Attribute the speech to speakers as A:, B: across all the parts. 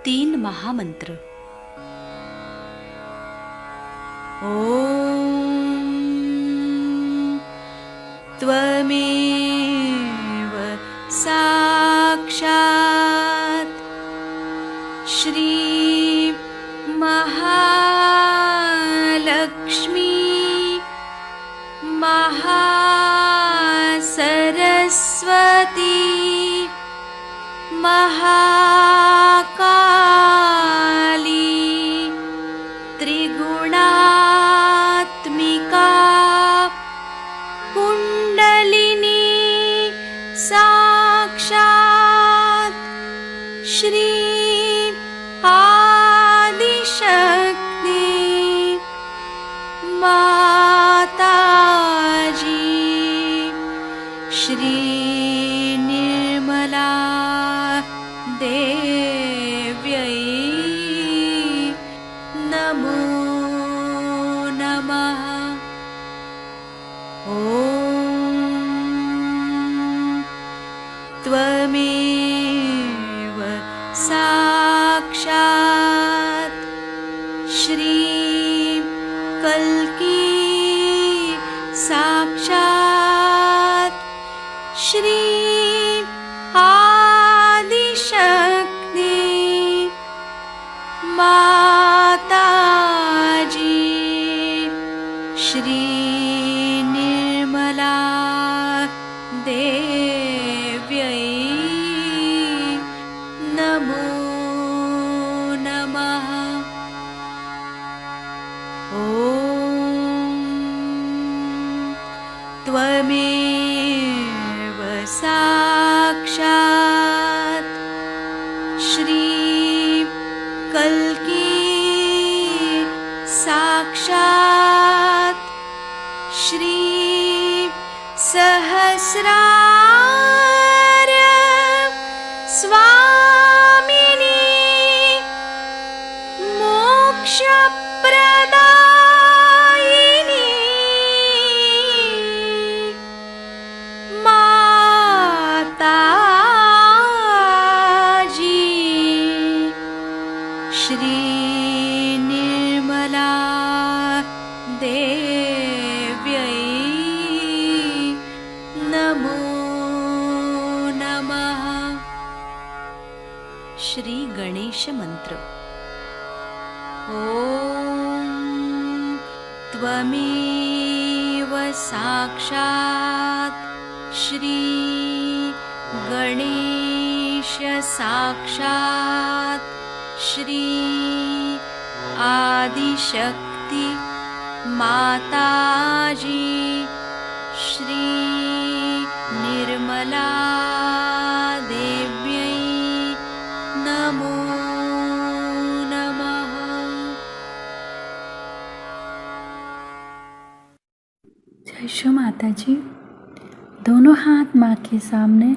A: तीन महामंत्र। ओम त्वमेव साक्षात् श्री महालक्ष्मी महासरस्वती महाकाली त्रिगुणात्मिका कुंडलिनी साक्षात् श्री आदिशक्ति माताजी श्री निर्मला देव्यै नमो नमः। ॐ त्वमेव साक्षात् श्री कल्की साक्षात् श्री आदिशक्ति माताजी श्री निर्मला देव्यै नमो नमः। ॐ त्वमेव साक्षात् श्री कल्की साक्षात् श्री सहस्रार स्वामिनी मोक्षप्रदायिनी माताजी श्री निर्मला देव्यै नमो नमः। श्री गणेश मंत्र। ॐ त्वमेव साक्षात् श्री गणेश साक्षात् श्री आदिशक्ति माताजी श्री निर्मला देव्यै नमो नमः।
B: जय श्री माता जी। दोनों हाथ माँ के सामने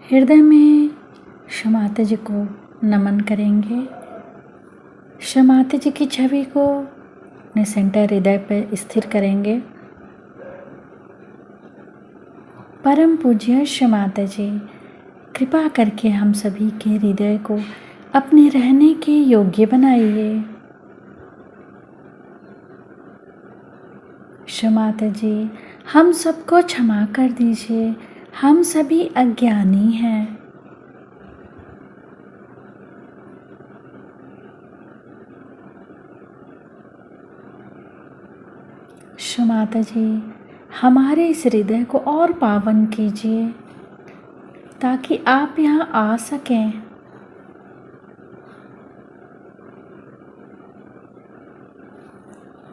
B: हृदय में श्री माता जी को नमन करेंगे। श्री माता जी की छवि को अपने सेंटर हृदय पर स्थिर करेंगे। परम पूज्य श्री माता जी, कृपा करके हम सभी के हृदय को अपने रहने के योग्य बनाइए। श्री माता जी, हम सबको क्षमा कर दीजिए, हम सभी अज्ञानी हैं। श्री माता जी, हमारे इस हृदय को और पावन कीजिए ताकि आप यहाँ आ सकें।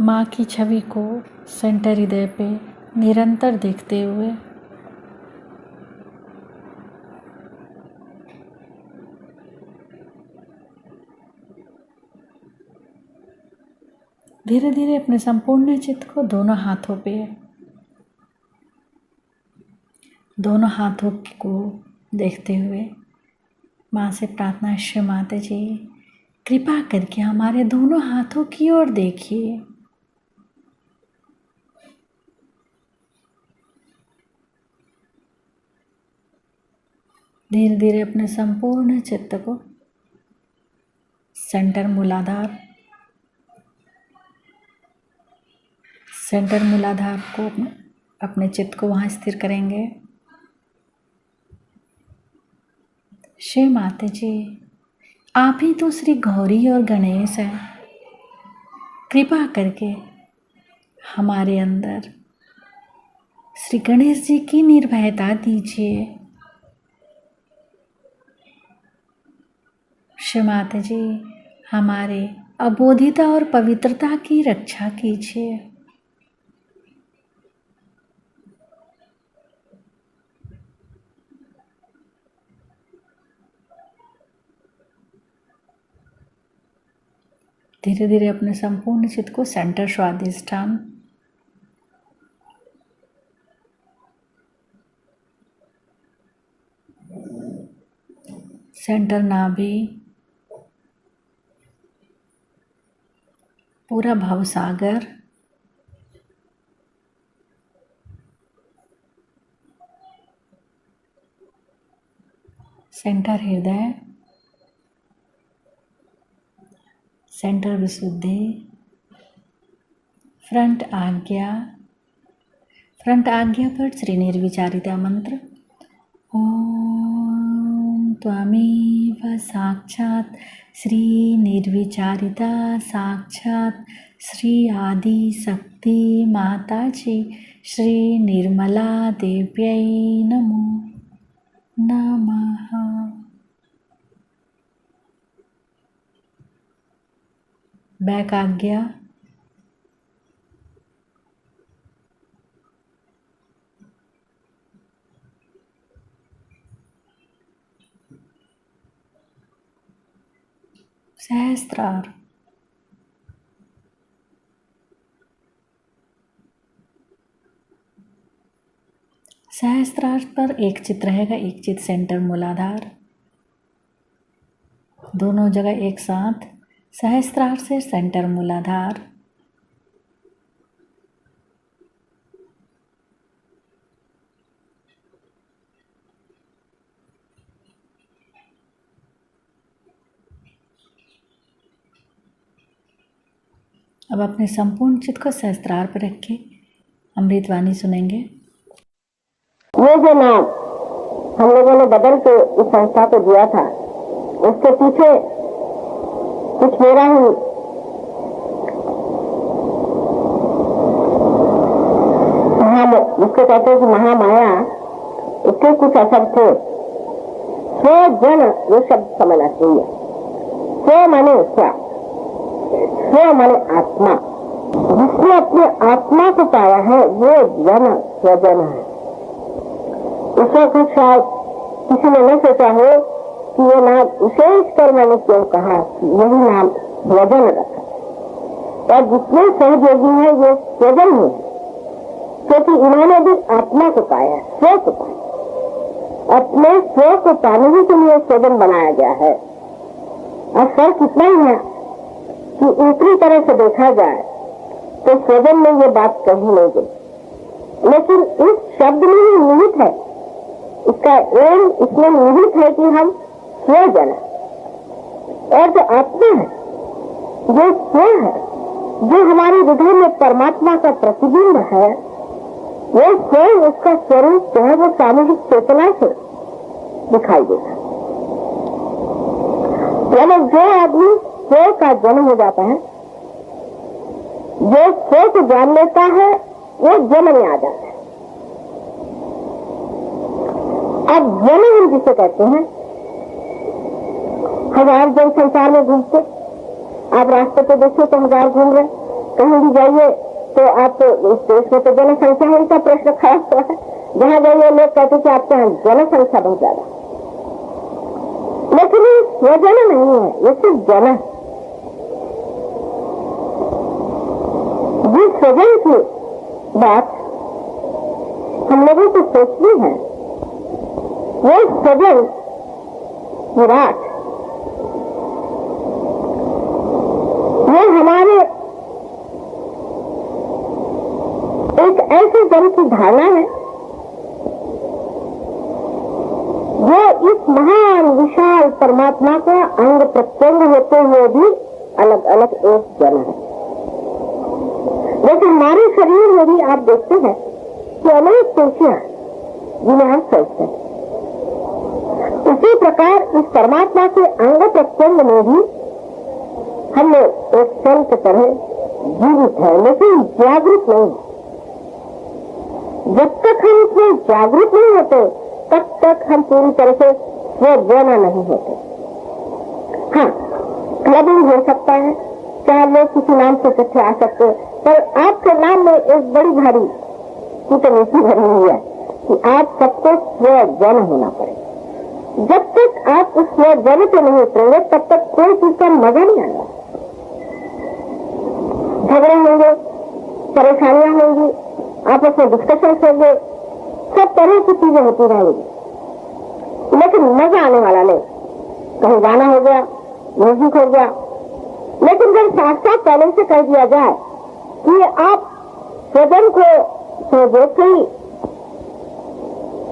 B: माँ की छवि को सेंटर हृदय पे निरंतर देखते हुए धीरे धीरे अपने संपूर्ण चित्त को दोनों हाथों को देखते हुए माँ से प्रार्थना, श्री माता जी कृपा करके हमारे दोनों हाथों की ओर देखिए। धीरे धीरे अपने संपूर्ण चित्त को सेंटर मूलाधार को अपने चित्त को वहाँ स्थिर करेंगे। श्री माता जी, आप ही तो श्री गौरी और गणेश हैं। कृपा करके हमारे अंदर श्री गणेश जी की निर्भयता दीजिए। श्री माता जी, हमारे अबोधिता और पवित्रता की रक्षा कीजिए। धीरे धीरे अपने संपूर्ण चित्त को सेंटर स्वादिष्ठान सेंटर नाभि, पूरा भवसागर, सेंटर हृदय, सेंटर विशुद्धि, फ्रंट आज्ञा पर श्री निर्विचारिता मंत्र। ओम त्वमेव साक्षात् श्री निर्विचारिता साक्षात् श्री आदि शक्ति माताजी श्री निर्मला देव्यै नमो नमः। बैक आज्ञा। सहस्त्रार। सहस्त्रार पर एक चित्र रहेगा, एक चित्र सेंटर मूलाधार, दोनों जगह एक साथ। सहस्त्रार से सेंटर मूलाधार, अब अपने संपूर्ण चित्त को सहस्त्रार पर रखें। अमृतवाणी सुनेंगे।
C: ये जो नाम हम लोगों ने बदल के इस संस्था को दिया था, उसके पीछे कुछ मेरा ही जिसको कहते हैं कि महामाया, उसके कुछ असर थे। स्वजन ये शब्द समझना चाहिए। स्व माने क्या? स्व माने आत्मा। जिसने अपनी आत्मा को पाया है वो जन स्वजन है। उसमें कुछ शायद किसी ने नहीं सोचा हो कि ये नाम विशेष कर मैंने क्यों कहा, यही नाम स्वजन रखा। और जितने सहयोगी है ये स्वजन है, क्योंकि इन्होंने भी आत्मा को पाया, स्व को पाया। अपने स्व को पाने ही के लिए स्वजन बनाया गया है। और फर्क इतना ही है कि ऊपरी तरह से देखा जाए तो स्वजन में ये बात कही नहीं गई, लेकिन इस शब्द में ही निहित है, इसका एम इसमें निहित है कि हम स्वजन है। और जो आत्मा है, जो स्व है, जो हमारे हृदय में परमात्मा का प्रतिबिंब है, वो स्वयं उसका स्वरूप जो है वो सामूहिक चेतना से दिखाई देता है। यानी जो आदमी स्व का जन्म हो जाता है, जो स्व को जान लेता है, वो जन्म में आ जाता है। अब जन्म हम जिसे कहते हैं, हजार जन संसार में घूमते, आप रास्ते पे देखिए तो हजार घूम रहे, कहीं भी जाइए तो आप इस देश में तो जनसंख्या है, इनका प्रश्न खड़ा हुआ है। जहां जाइए लोग कहते कि आपके यहाँ जनसंख्या बहुत ज्यादा, लेकिन ये स्वजन नहीं है, ये सिर्फ जन है। जिस स्वजन की बात हम लोगों को सोचनी है, वो स्वजन विराट, ये हमारे एक ऐसे जन की धारणा है जो इस महान विशाल परमात्मा का अंग प्रत्यंग होते हुए भी अलग अलग एक जन है। जैसे हमारे शरीर में भी आप देखते हैं कि अनेक पेशियां जिन्हें हम सोचते हैं, उसी प्रकार इस परमात्मा के अंग प्रत्यंग में भी हम लोग एक सेल की तरह जीवित है, लेकिन जागृत नहीं। जब तक हम इसमें जागृत नहीं होते तब तक हम पूरी तरह से स्वजन नहीं होते। हाँ, क्लबिंग हो सकता है, चाहे लोग किसी नाम से इकट्ठे आ सकते हैं, पर आपके नाम में एक बड़ी भारी कूटनीति भरी हुई है कि आप सबको स्वजन होना पड़ेगा। जब तक आप उस स्वजन पे नहीं उतरेंगे तब तक कोई चीज का मजा नहीं आएगा। झगड़े होंगे, परेशानियां होंगी, आपस में डिस्कशन होंगे, सब तरह की चीजें होती रहेंगी, लेकिन मजा आने वाला नहीं। कहीं गाना हो गया, म्यूजिक हो गया, लेकिन जब साथ पहले से कह दिया जाए कि आप स्वजन को सहयोग ही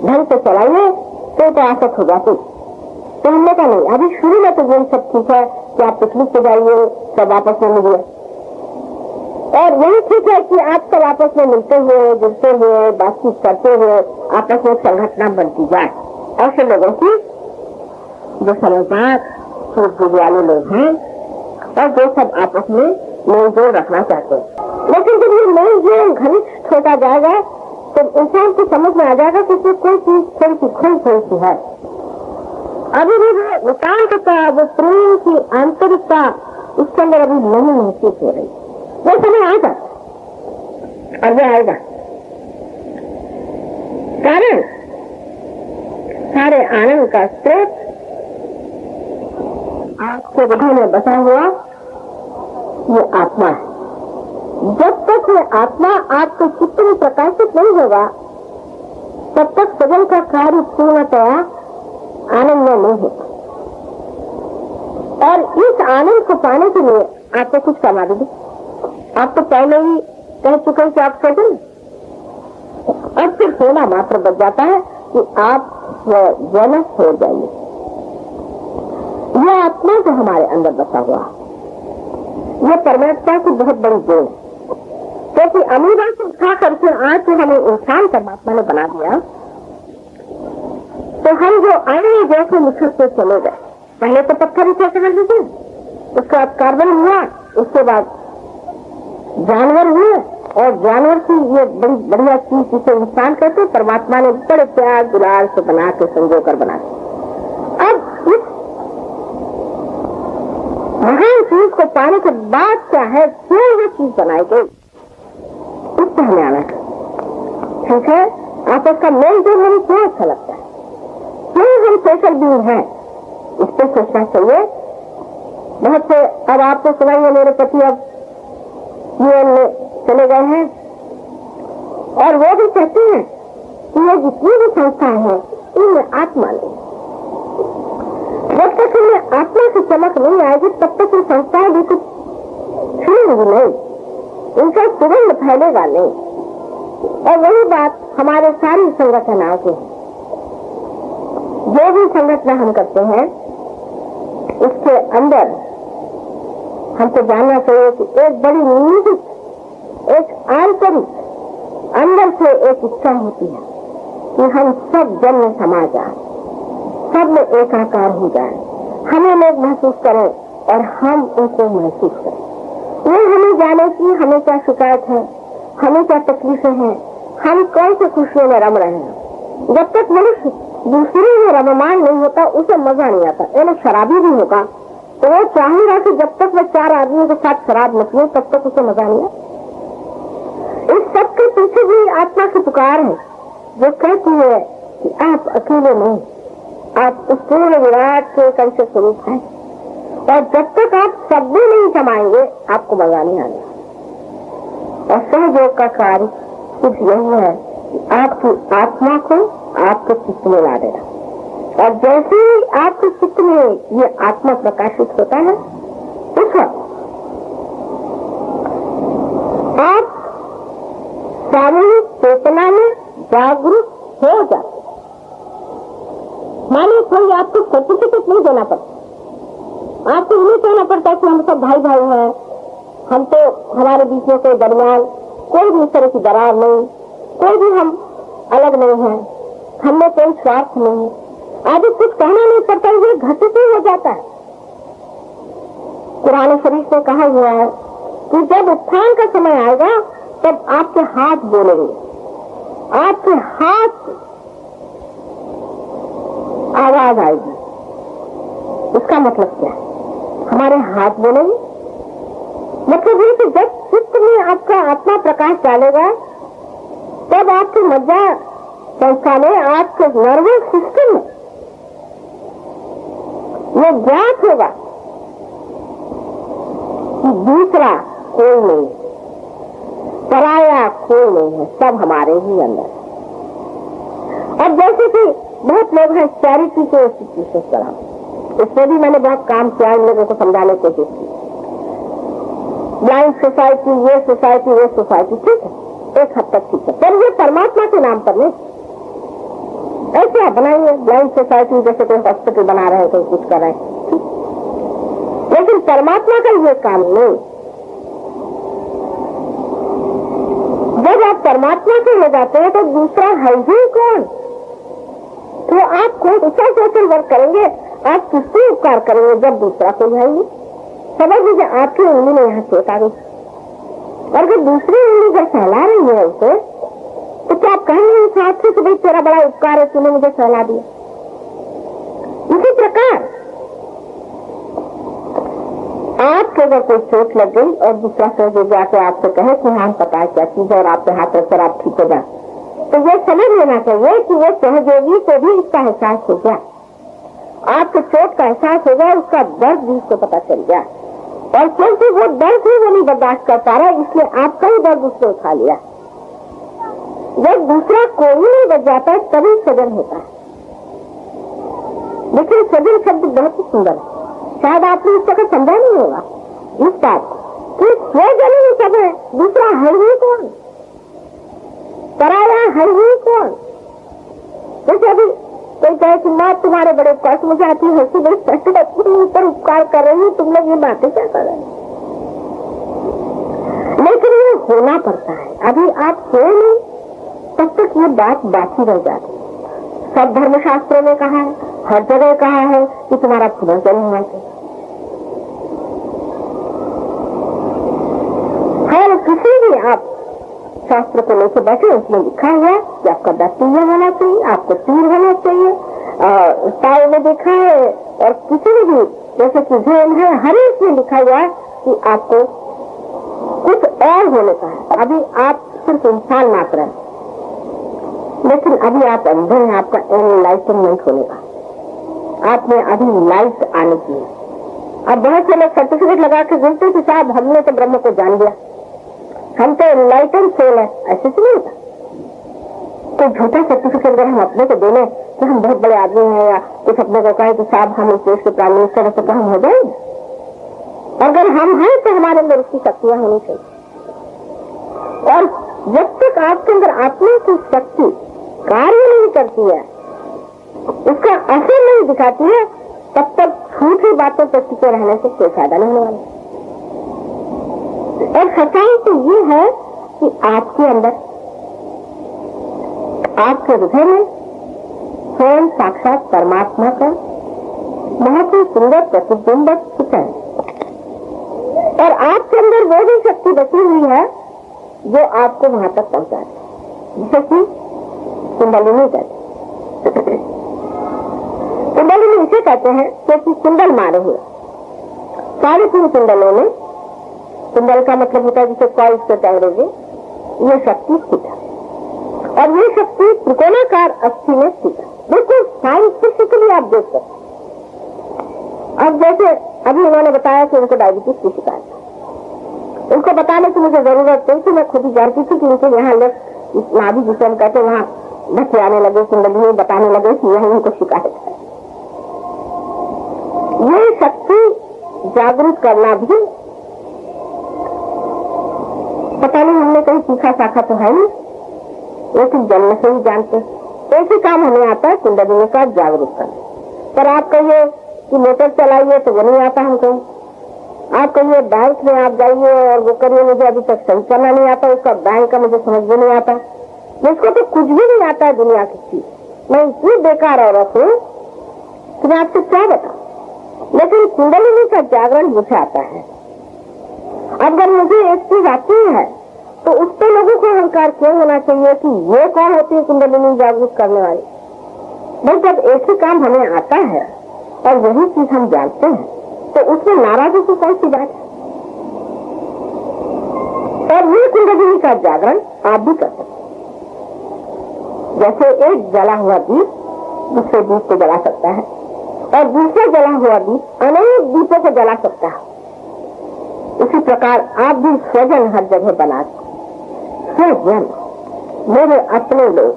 C: ढंग से चलाइए तो आसक्त हो जाती। तो हमने कहा नहीं, अभी शुरू में तो ये सब ठीक है कि आप पिकनिक पे जाइए, सब आपस में मिलिए, और यही ठीक है कि आप सब आपस में मिलते हुए, जुड़ते हुए, बातचीत करते हुए आपस में संगठना बनती जाए, ऐसे लोगों की जो समझदार सूझ बूझ वाले लोग हैं और जो सब आपस में मेल जोल रखना चाहते हैं। लेकिन जब ये मेल जोल घनिष्ठ होता जाएगा तो इंसान को समझ में आ जाएगा कि इसमें कोई चीज थोड़ी सी है। अभी भी वो एकांतता, वो प्रेम की आंतरिकता उसके अंदर अभी नहीं महसूस हो रही। वो समय आएगा और वो आएगा। कारण सारे आनंद का स्रोत आपके हृदय में बसा हुआ ये आत्मा है। जब तक ये आत्मा आपके चित्त में प्रकाशित नहीं होगा तब तक सजन का कार्य पूर्णतया आनंद में नहीं होता। और इस आनंद को पाने के लिए आपको कुछ करना दीजिए। आप तो पहले ही कह चुके कि आप सजन, अब सिर्फ होना मात्र बच जाता है कि आप जन हो जाइए। यह आत्मा जो हमारे अंदर बसा हुआ यह परमात्मा की बहुत बड़ी देन है। क्योंकि अमीरा से उठा करके आज जो हमें इंसान परमात्मा ने बना दिया तो हम जो आए जैसे निखरते चले गए। पहले तो पत्थर ही कैसे कर देते, उसके बाद कार्बन हुआ, उसके बाद जानवर हुए और जानवर की ये बड़ी बढ़िया चीज जिसे इंसान कहते हैं परमात्मा ने बड़े प्यार दुलार से बना के संजो कर बना दिया। अब इस महान चीज को पाने के बाद क्या है, क्यों ये चीज बनाई गई, उससे हमें आना है। ठीक है, आपस का मेल जोल हमें क्यों अच्छा लगता है, क्यों हम सोशल बीइंग हैं, इस पर सोचना चाहिए। बहुत से अब आपको सुनाइए, मेरे पति अब यूएन में चले गए हैं और वो भी कहते हैं कि ये जितनी भी संस्थाएं हैं इनमें आत्मा नहीं। जब तक इनमें आत्मा की चमक नहीं आएगी तब तक ये संस्थाएं भी कुछ छुएंगी नहीं, इनका सुगंध फैलेगा नहीं। और वही बात हमारे सारी संगठनाओं की है। जो भी संगठन हम करते हैं उसके अंदर हमको जानना चाहिए कि एक बड़ी निहित, एक आंतरिक अंदर से एक इच्छा होती है कि हम सब जन में समा जाए, सब में एकाकार हो जाए, हमें लोग महसूस करें और हम उनको महसूस करें। ये हमें जाने की हमें क्या शिकायत है, हमें क्या तकलीफें हैं, हम कौन से खुशियों में रम रहे हैं। जब तक मनुष्य दूसरे में रममान नहीं होता उसे मजा नहीं आता। यानी शराबी भी होगा तो वो चाहेगा कि जब तक वह 4 आदमियों के साथ शराब न पिए तब तक उसे मजा नहीं आता। इस सब के पीछे भी आत्मा की पुकार है जो कहती है कि आप अकेले नहीं, आप उस पूर्ण विराट के एक अंश स्वरूप हैं और जब तक आप सब भी नहीं समाएंगे आपको मजा नहीं आएगा। और सहयोग का कार्य सिर्फ यही है कि आपकी आत्मा को आपके चित्त में ला देना। और जैसे ही आपके चित्त में ये आत्मा प्रकाशित होता है उस वक्त आप सामूहिक चेतना में जागरूक हो जाते। मानिए कोई आपको सर्टिफिकेट नहीं देना पड़ता, आपको नहीं कहना पड़ता कि हम सब भाई भाई हैं, हम तो हमारे बीच में कोई दरमियान कोई भी इस तरह की दरार नहीं, कोई भी हम अलग नहीं है, हमें कोई स्वार्थ नहीं, आदि कुछ कहना नहीं पड़ता, ये घटित ही हो जाता है। कुरान शरीफ में कहा हुआ है कि जब उत्थान का समय आएगा तब आपके हाथ बोलेंगे, आपके हाथ आवाज आएगी। इसका मतलब क्या है, हमारे हाथ बोलेंगे मतलब ये कि जब चित्त में आपका आत्मा प्रकाश डालेगा तब आपकी मज्जा संस्था में, आपके नर्वस सिस्टम में ये ज्ञात होगा कि दूसरा कोई नहीं, पराया कोई नहीं है, सब हमारे ही अंदर। अब जैसे कि बहुत लोग हैं चैरिटी के इंस्टीट्यूशन चला, इसमें भी मैंने बहुत काम किया, इन लोगों को समझाने की कोशिश की। ब्लाइंड सोसाइटी, ये सोसाइटी, वो सोसाइटी, ठीक है, एक हद तक ठीक है, पर ये परमात्मा के नाम पर नहीं। ऐसे आप बनाइए ब्लाइंड सोसाइटी, जैसे कोई हॉस्पिटल बना रहे हैं, कोई कुछ कर रहे हैं, लेकिन परमात्मा का ये काम नहीं। जब आप परमात्मा के हो जाते हैं तो दूसरा है ही कौन? तो आप कोई दूसरा सोशल वर्क करेंगे, आप किससे उपकार करेंगे जब दूसरा को जाएंगे? समझ लीजिए आपकी उंगली में यहाँ चोट आ गई और अगर दूसरी उंगली जब सहला रही है उसे, तो क्या आप कहेंगे उस हाथ से भाई तेरा बड़ा उपकार है, तूने मुझे सहला दिया? इसी प्रकार आपको अगर कोई चोट लग गई और दूसरा सहयोगी जाके आपसे कहे कि हाँ पता है क्या चीज है और आपके हाथ रखकर आप ठीक हो जाए, तो ये समझ लेना चाहिए कि वो सहयोगी को भी इसका एहसास हो गया, आपको चोट का एहसास हो गया, उसका दर्द भी उसको पता चल गया, और क्योंकि वो दर्द ही वो नहीं बर्दाश्त कर पा रहा, इसलिए आपका ही दर्द उसने उठा लिया। जब दूसरा कोई नहीं बच जाता है तभी सजन होता है। लेकिन सजन शब्द बहुत ही सुंदर है, शायद आपने इस जगह समझा नहीं होगा इस बात कि स्वजन ही सब है, दूसरा है ही कौन, पराया है ही कौन। जैसे अभी कोई कहे कि माँ तुम्हारे बड़े उपकार से मुझे आती हंसी बड़ी कष्ट अपने ऊपर उपकार कर रही हूँ, तुम लोग ये बातें क्या कर रहे हैं? लेकिन ये होना पड़ता है, अभी आप हो नहीं तब तक ये बात बाकी रह जाती। सब धर्मशास्त्रों में कहा है, हर जगह कहा है कि तुम्हारा पुनर्जन्म होना चाहिए। हर किसी भी आप शास्त्र को लेकर बैठे उसमें लिखा हुआ है कि आपका दांतिया होना चाहिए, आपको तीर होना चाहिए, ताव में देखा है, और किसी ने भी जैसे कि जैन है हर एक में लिखा हुआ है कि आपको कुछ और होने का है। अभी आप सिर्फ इंसान मात्र है, लेकिन अभी आप अंधे हैं, आपका एनलाइटनमेंट होने का, आप में अभी लाइट आने की है। अब बहुत से लोग सर्टिफिकेट लगा के घूमते कि साहब हमने तो ब्रह्म को जान लिया, हम तो एनलाइटन सोल है, ऐसे तो नहीं होता। तो झूठा सर्टिफिकेट अगर हम अपने को देने तो हम बहुत बड़े आदमी हैं, या कुछ अपने को कहे कि साहब हम इस देश के प्राइम मिनिस्टर है, तो हम हो जाएंगे। अगर हम हैं तो हमारे अंदर उसकी शक्तियां होनी चाहिए, और जब तक आपके अंदर आत्मा की शक्ति कार्य नहीं करती है, उसका असर नहीं दिखाती है, तब तक झूठी बातों पर टिके रहने से कोई फायदा नहीं होने वाला। और सच्चाई तो ये है कि आपके अंदर, आपके हृदय में स्वयं साक्षात परमात्मा का बहुत ही सुंदर प्रतिबिंब छिपा है, और आपके अंदर वो भी शक्ति बची हुई है जो आपको वहां तक पहुंचाए, जैसे कि कुंडलिनी कहते। कुंडलिनी इसे कहते हैं क्योंकि कुंडल मारे हुए 3.5 कुंडलों में, कुंडल का मतलब होता है जिसे कॉइल्स कहते हैं अंग्रेजी, ये शक्ति स्थित है, और ये शक्ति त्रिकोणाकार अस्थि में स्थित है। बिल्कुल साइंटिफिकली आप देख सकते। अब जैसे अभी उन्होंने बताया कि उनको डायबिटीज की शिकायत है, उनको बताने की मुझे जरूरत नहीं थी, मैं खुद ही जानती थी कि उनको यहाँ लोग नाभि जिसे हम कहते वहाँ धक्के आने लगे, कुंडली बताने लगे कि यही उनको शिकायत है। ये शक्ति जागृत करना भी पता नहीं, हमने कहीं सीखा साखा तो है नहीं, लेकिन जन्म से ही जानते। एक ही काम हमें आता है कुंडलिनी का जागरूक करना। पर आप कहिए कि मोटर चलाइए तो वो नहीं आता हमको, आप कहिए बैंक में आप जाइए और वो करिए, मुझे अभी तक सही करना नहीं आता, उसका बैंक का मुझे समझ में नहीं आता, जिसको तो कुछ भी नहीं आता है दुनिया की चीज, मैं इतनी बेकार औरत हूँ कि मैं आपसे क्या बताऊं। लेकिन कुंडलिनी का जागरण मुझे आता है। अगर मुझे एक चीज आती है तो उस पर लोगों को अहंकार क्यों होना चाहिए कि ये कौन होती है कुंडलिनी जागरूक करने वाली? भाई जब एक ही काम हमें आता है और वही चीज हम जानते हैं तो उसमें नाराजगी की कौन सी बात है? और ये कुंडलिनी का जागरण आप भी कर सकते। जैसे एक जला हुआ दीप दूसरे दीप को जला सकता है, और दूसरा जला हुआ दीप अनेक दीपों को जला सकता है, उसी प्रकार आप भी स्वजन हर जगह बना सकते। स्वजन मेरे अपने लोग,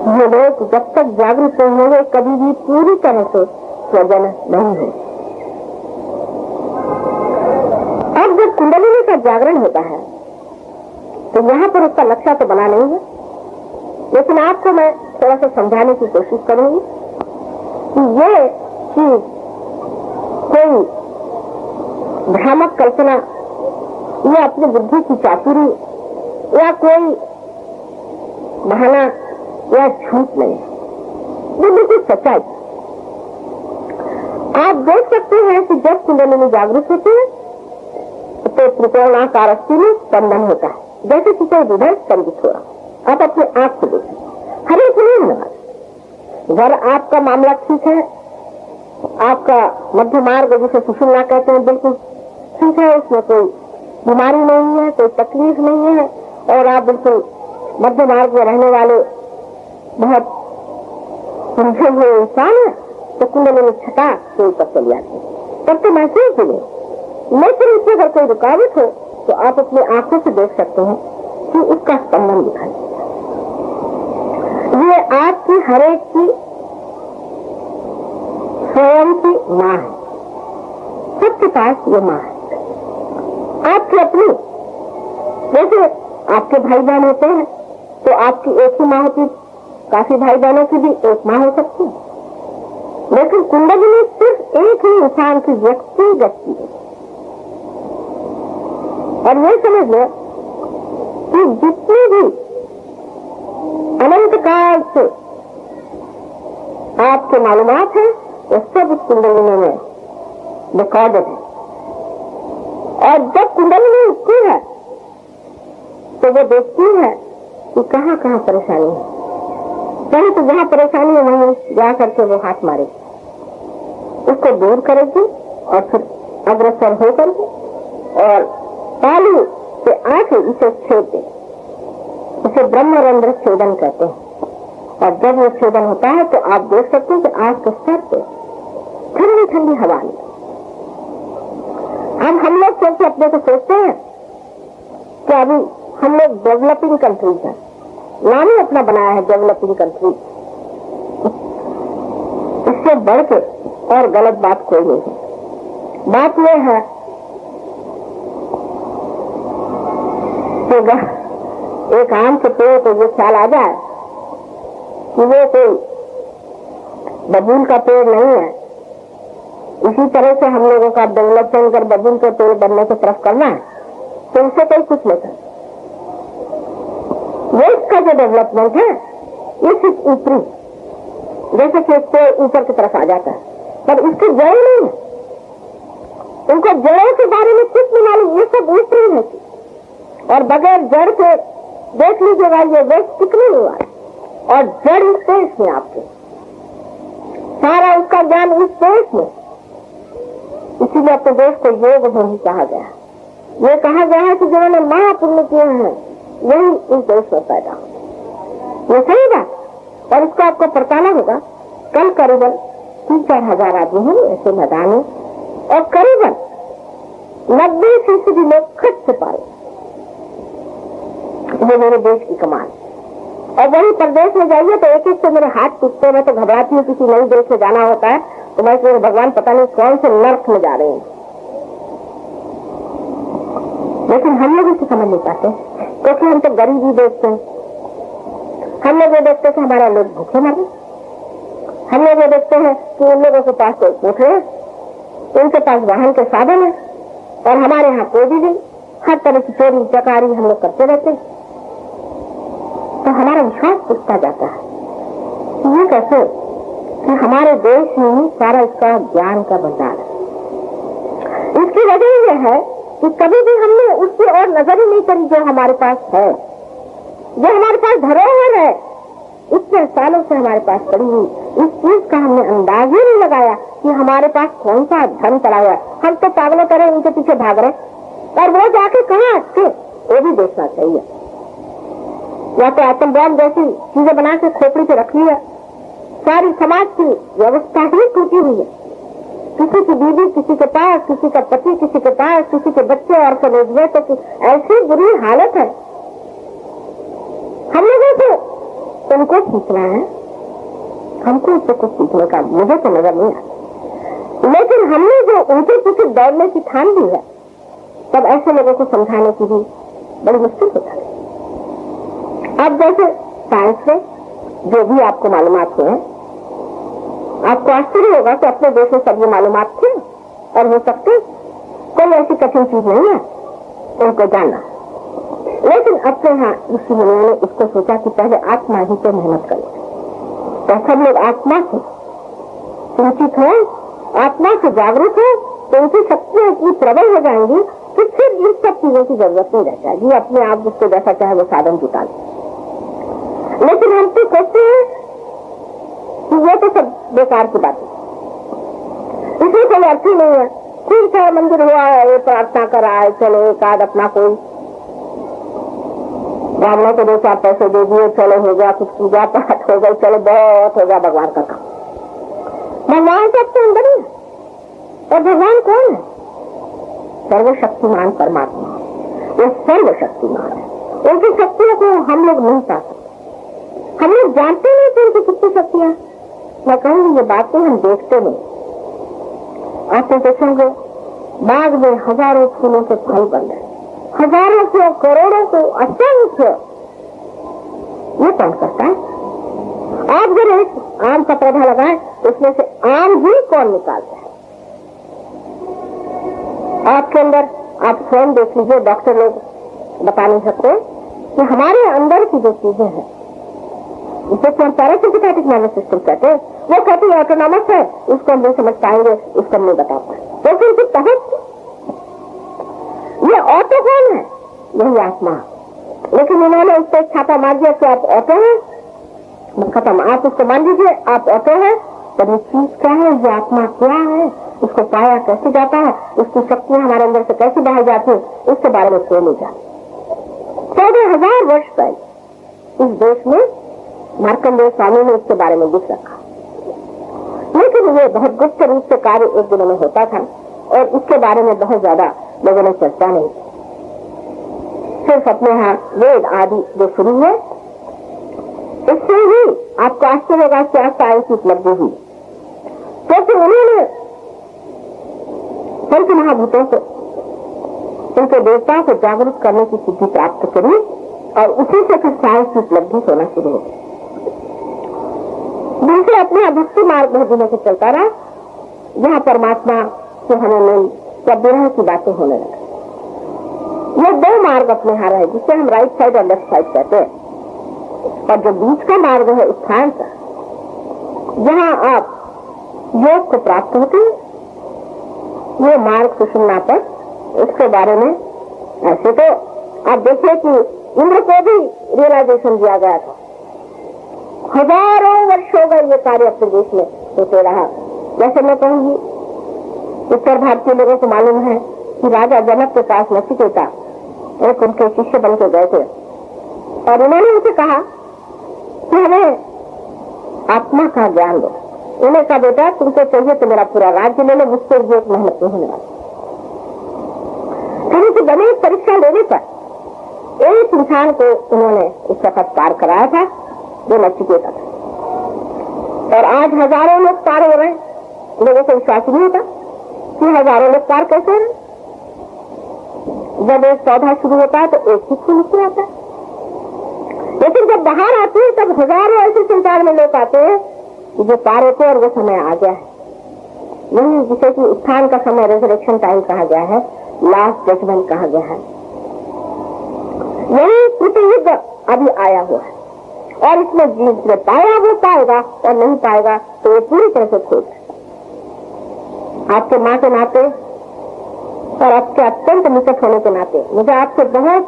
C: ये लोग जब तक जागरूक नहीं होंगे कभी भी पूरी तरह से स्वजन नहीं है। अब जब कुंडलिनी का जागरण होता है तो यहाँ पर उसका लक्ष्य तो बना नहीं है, लेकिन आपको मैं थोड़ा सा समझाने की कोशिश करूंगी कि ये चीज कोई भ्रामक कल्पना या अपनी बुद्धि की चातुरी या कोई बहाना या झूठ नहीं, ये बिल्कुल सच्चाई। आप देख सकते हैं कि जब कुंडलिनी जागृत होती है तो त्रिकोणाकार अस्थि में स्पंदन होता है, जैसे कि कोई हृदय स्पंदित हो रहा। आप अपने आप से देखें, हर एक नहीं होने वाला। अगर आपका मामला ठीक है, आपका मध्य मार्ग जिसे सुषुम्ना कहते हैं बिल्कुल ठीक है, उसमें कोई बीमारी नहीं है, कोई तकलीफ नहीं है, और आप बिल्कुल मध्य मार्ग में रहने वाले बहुत समझे हुए इंसान है, तो कुंडलिनी छटा से ऊपर चली जाती है, तब तो महसूस हुए। लेकिन इसमें अगर कोई रुकावट हो तो आप अपनी आंखों से देख सकते हैं कि उसका स्पंदन दिखाई देता है। ये आपकी हर एक की स्वयं की माँ है, सबके पास ये माँ है, आपकी अपनी। जैसे आपके भाई बहन होते हैं तो आपकी एक ही माँ होती, काफी भाई बहनों की भी एक माँ हो सकती है, लेकिन कुंडलिनी सिर्फ एक ही इंसान की व्यक्तिगत है। और ये समझ लो कि जितनी भी अनंत काल से आपके मालूमात है वो सब उस कुंडलिनी में रिकॉर्डेड है। और जब कुंडलिनी उठती है तो वो देखती है कि कहाँ कहाँ परेशानी है, पहले तो जहाँ परेशानी है वहीं जा करके वो हाथ मारेगी, उसको दूर करेगी और फिर अग्रसर होकर और तालू से आके इसे छेद दे, इसे ब्रह्मरंध्र छेदन कहते हैं। और जब वो छेदन होता है तो आप देख सकते हैं कि आग के स्तर पे ठंडी ठंडी हवा है। अब हम लोग सबसे अपने को सोचते हैं कि अभी हम लोग डेवलपिंग कंट्रीज हैं, नाम ही अपना बनाया है डेवलपिंग कंट्री। इससे बढ़ के और गलत बात कोई नहीं है। बात यह है कि एक आम के पेड़ को ये ख्याल आ जाए कि वो कोई बबूल का पेड़ नहीं है, इसी तरह से हम लोगों का डेवलपमेंट कर बबूल के पेड़ बनने की तरफ करना है, तो उससे कोई कुछ नहीं कर। वेस्ट का जो डेवलपमेंट है ये सिर्फ ऊपरी, जैसे कि पेड़ ऊपर की तरफ आ जाता है, पर इसकी जड़ नहीं है, उनको जड़ों के बारे में कुछ नहीं मालूम, ये सब ऊपरी है। और बगैर जड़ के देख लीजिएगा ये वेस्ट कितनी हुआ है, और जड़ इस देश में आपके सारा उसका ज्ञान इस देश में। इसीलिए अपने देश को योग भूमि कहा गया है। ये कहा गया है कि जिन्होंने महापुण्य किए हैं यही इस देश में पैदा हो। ये सही बात, और इसको आपको परताना होगा। कल करीबन 3-4 हजार आदमी हैं ऐसे मैदान में, और करीबन 90% लोग खट से पाए। ये मेरे देश की कमाल। और वही प्रदेश में जाइए तो एक एक से मेरे हाथ टूटते, मैं तो घबराती हूँ, किसी नई देश में जाना होता है तो मैं मेरे भगवान पता नहीं कौन से नर्क में जा रहे हैं। लेकिन हम लोग इसे समझ नहीं पाते, क्योंकि हम तो गरीबी देखते हैं। हम लोग ये देखते हैं कि हमारा लोग भूखे मर रहे, हम लोग ये देखते हैं कि उन लोगों के पास तो कोठे हैं, उनके पास वाहन के साधन है, और हमारे यहाँ कोई भी नहीं। हर तरह की चोरी चकारी हम लोग करते रहते हैं, तो हमारा विश्वास टूटता जाता है। ये कैसे कि हमारे देश में ही सारा इसका ज्ञान का भंडार है। इसकी वजह यह है कि कभी भी हमने उसकी और नजर ही नहीं करी जो हमारे पास है, जो हमारे पास धरोहर है, इतने सालों से हमारे पास पड़ी हुई इस चीज का हमने अंदाज ही नहीं लगाया कि हमारे पास कौन सा धन पड़ा हुआ है। हम तो पागलों तरह उनके पीछे भाग रहे, और वो जाके कहाँ अटके वो भी देखना चाहिए। या तो आतम बम जैसी चीजें बना के खोपड़ी पे रख ली है, सारी समाज की व्यवस्था ही टूटी हुई है। किसी की बीवी किसी के पास, किसी का पति किसी के पास, किसी के बच्चे और कॉलेज में, तो ऐसी बुरी हालत है। हम लोगों को उनको सीखना है, हमको उससे कुछ सीखने का मुझे तो नजर नहीं आता। लेकिन हमने जो उनके पीछे दौड़ने की ठान ली है, तब ऐसे लोगों को समझाने की भी बड़ी मुश्किल होता है। अब जैसे साइंस में जो भी आपको मालूमात हुए हैं, आपको आश्चर्य होगा कि अपने देश में सब ये मालूमात थे और हो सकते, कोई ऐसी कठिन चीज नहीं है उनको जानना। लेकिन अपने यहाँ ऋषि मुनियों ने इसको सोचा कि पहले आत्मा ही पे मेहनत करें, तो सब लोग आत्मा से चिंतित हो आत्मा से जागरूक है तो उनकी शक्तियां इतनी प्रबल हो जाएंगी कि फिर इन सब चीजों की जरूरत नहीं रह जाएगी। अपने आप जिसको जैसा चाहे वो साधन जुटा ले। लेकिन हम तो कहते हैं कि ये तो सब बेकार की बात है, इसमें कोई अर्थ ही नहीं है। ठीक है, मंदिर हुआ है, ये प्रार्थना करा है, चलो एक आध अपना कोई ब्राह्मणों को 2-4 पैसे दे दिए, चलो हो गया, कुछ पूजा पाठ हो गई, चलो बहुत हो गया भगवान का काम। भगवान सबके अंदर ही है। और भगवान कौन है? सर्वशक्तिमान परमात्मा। वो सर्वशक्तिमान है, उनकी शक्तियों को हम लोग नहीं पा सकते। हम लोग जानते नहीं कि उनकी कितनी शक्तियां। मैं कहूंगी ये बातें हम देखते नहीं। आप देखेंगे बाग में हजारों फूलों के फल बन रहे, हजारों को, करोड़ों को, असंख्य। ये कौन करता है? आप जब एक आम का पौधा लगाए उसमें से आम भी कौन निकालता है? आपके अंदर आप स्वयं देख लीजिए, डॉक्टर लोग बता नहीं सकते कि हमारे अंदर की जो चीजें हैं, इसे हम पैरासिम्पैथेटिक नर्वस सिस्टम कहते हैं, वो कहते हैं ऑटोनॉमस है, उसको हम नहीं समझ पाएंगे, उसको हम नहीं बता पाएंगे। तो फिर तहत ये ऑटो कौन है? यही आत्मा। लेकिन इन्होंने उस पर छापा मार दिया कि आप ऑटो हैं, खत्म। आप उसको मान लीजिए आप ऑटो है, तब ये चीज क्या है, ये आत्मा क्या है, उसको पाया कैसे जाता है, उसकी शक्तियां हमारे अंदर से कैसे बाहर जाती है, उसके बारे में कोई नहीं जानता। 14,000 वर्ष पहले इस देश में मार्कंडेय स्वामी ने इसके बारे में लिख रखा, लेकिन ये बहुत गुप्त रूप से कार्य एक दिनों में होता था और इसके बारे में बहुत ज्यादा लोगों ने चर्चा नहीं की। सिर्फ अपने यहाँ वेद आदि जो शुरू हुए, इससे ही आपको आश्चर्य होगा क्या साइंस की उपलब्धि हुई, क्योंकि उन्होंने पंच महाभूतों को, उनके देवताओं को जागरूक करने की सिद्धि प्राप्त करी और उसी से फिर साइंस की उपलब्धि होना शुरू हो गई। दूसरे अपने भक्ति मार्ग में दिनों से चलता रहा, जहाँ परमात्मा से हमें मिल या विरह की बातें होने लगी। ये 2 मार्ग अपने यहाँ रहे, जिसे हम राइट साइड और लेफ्ट साइड कहते हैं। और जो बीच का मार्ग है उत्थान का, जहाँ आप योग को प्राप्त होते हैं, ये मार्ग सुषुम्ना पर, उसके बारे में ऐसे तो आप देखिए कि इंद्र को भी रियलाइजेशन दिया गया था। हजारों वर्ष हो गए ये कार्य अपने देश में होते रहा। जैसे मैं कहूंगी, उत्तर भारतीय लोगों को मालूम है कि राजा जनक के पास नचिकेता एक उनके शिष्य बन के गए थे और उन्होंने उनसे कहा कि हमें आत्मा का ज्ञान दो। उन्हें कहा बेटा तुमको चाहिए तो मेरा पूरा राज्य ले लो, मुझसे एक मेहनत नहीं होने वाली। फिर उसे बने परीक्षा लेने पर एक इंसान को उन्होंने उस वक्त पार कराया था जो नचिकेता था। और आज हजारों लोग पार हो रहे हैं। लोगों को विश्वास नहीं होता कि हजारों लोग पार कैसे हो रहे। जब एक पौधा शुरू होता है तो एक ही फूल उसमें आता है, लेकिन जब बाहर आते हैं तब हजारों ऐसे संसार में लोग आते हैं जो पार होते हैं और वो समय आ गया है। यही जिसे कि उत्थान का समय, रेजरेक्शन टाइम कहा गया है, लास्ट जजमेंट कहा गया है। यही कृतयुग अभी आया हुआ है और इसमें जिसने पाया वो पाएगा और नहीं पाएगा तो ये पूरी तरह से खोज। आपके माँ के नाते और आपके अत्यंत निकट होने के नाते मुझे आपसे बहुत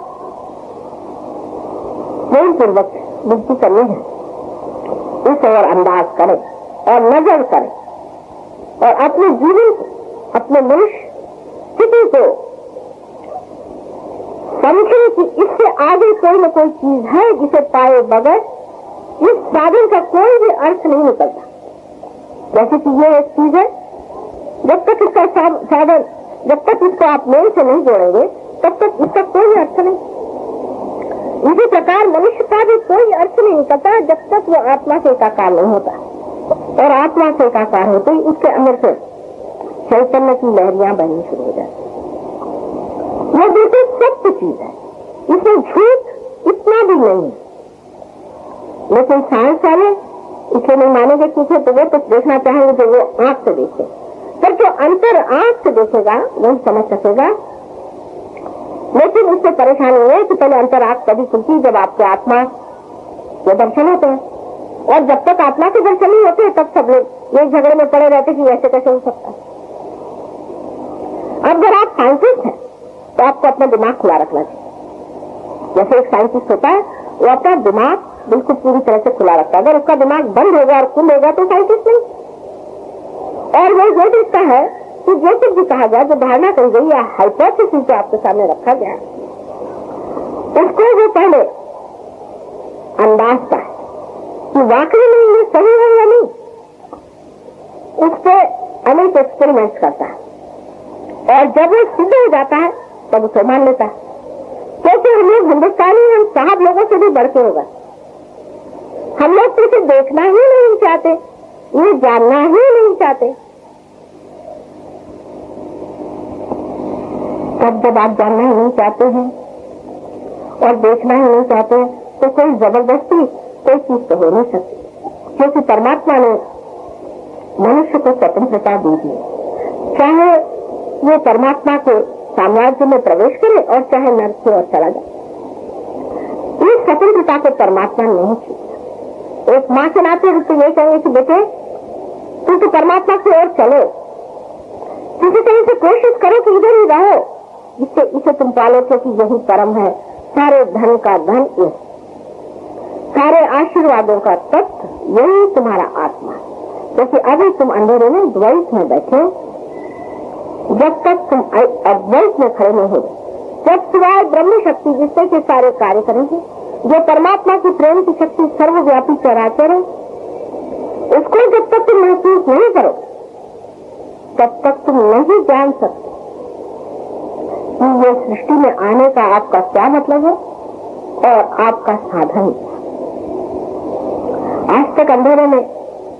C: प्रेम पूर्वक विनती करनी है, इस और अंदाज करें और नजर करें और अपने जीवन को, अपने मनुष्य स्थिति को समझें कि इससे आगे कोई न कोई चीज है जिसे पाए बगैर इस साधन का कोई भी अर्थ नहीं निकलता। जैसे कि ये एक चीज है, जब तक इसका साधन, जब तक इसको आप मेल से नहीं जोड़ेंगे तब तक इसका कोई अर्थ नहीं। इसी प्रकार मनुष्य का भी कोई अर्थ नहीं निकलता जब तक वो आत्मा से एकाकार नहीं होता। और आत्मा से एकाकार होते ही उसके अंदर से चैतन्य की लहरियां बहनी शुरू हो जाती। वो बिल्कुल सत्य चीज है, इसमें झूठ इतना भी नहीं है। लेकिन साइंस वाले इसे नहीं मानेंगे क्योंकि तो वो कुछ देखना चाहेंगे जो वो आंख से देखे, पर जो अंतर आंख से देखेगा वही समझ सकेगा। लेकिन उससे परेशानी है कि पहले अंतर आंख तभी खुलती जब आपके आत्मा के दर्शन होते हैं, और जब तक आत्मा के दर्शन नहीं होते तब सब लोग ये झगड़े में पड़े रहते कि ऐसे कैसे हो सकता है। अब अगर आप साइंटिस्ट हैं तो आपको अपना दिमाग खुला रखना चाहिए। जैसे एक साइंटिस्ट होता है वो अपना दिमाग बिल्कुल पूरी तरह से खुला रखता है। अगर उसका दिमाग बंद होगा और खुल होगा तो साइंटिस्ट नहीं। और वो ये देखता है कि जो कुछ भी कहा गया, जो धारणा कही गई या हाइपोथेसिस जो आपके सामने रखा गया, उसको वो पहले अंदाजता है कि वाकई में ये सही है या नहीं। उस पर अनेक एक्सपेरिमेंट्स करता है और जब वो सिद्ध हो जाता है तब उसे मान लेता है। क्योंकि हम लोग हिंदुस्तानी, हम साहब लोगों से भी बढ़ के होगा। हम लोग तो इसे देखना ही नहीं चाहते, ये जानना ही नहीं चाहते। तब जब आप जानना ही नहीं चाहते हैं और देखना ही नहीं चाहते हैं तो कोई जबरदस्ती कोई चीज तो हो नहीं सकती। क्योंकि परमात्मा ने मनुष्य को स्वतंत्रता दी है, चाहे वो परमात्मा के साम्राज्य में प्रवेश करे और चाहे नर्क की ओर चला जाए। इस स्वतंत्रता को परमात्मा ने नहीं छीना। एक माँ के नाते तो ये कहेंगे कि बेटे तुम तो परमात्मा की ओर चलो, किसी तरह से कोशिश करो कि इधर ही रहो, जिससे इसे तुम पालो क्योंकि यही परम है। सारे धन का धन ये, सारे आशीर्वादों का तत्व यही तुम्हारा आत्मा है। क्योंकि अभी तुम अंधेरे में द्वैत में बैठे, जब तक तुम अद्वैत में खड़े नहीं हो, जब सिवाय ब्रह्म शक्ति जिससे के सारे कार्य करेंगे, जो परमात्मा की प्रेम की शक्ति सर्वव्यापी चराचर है, उसको जब तक तुम महसूस नहीं करो तब तक तुम नहीं जान सकते कि ये सृष्टि में आने का आपका क्या मतलब है और आपका साधन। आज तक अंधेरे में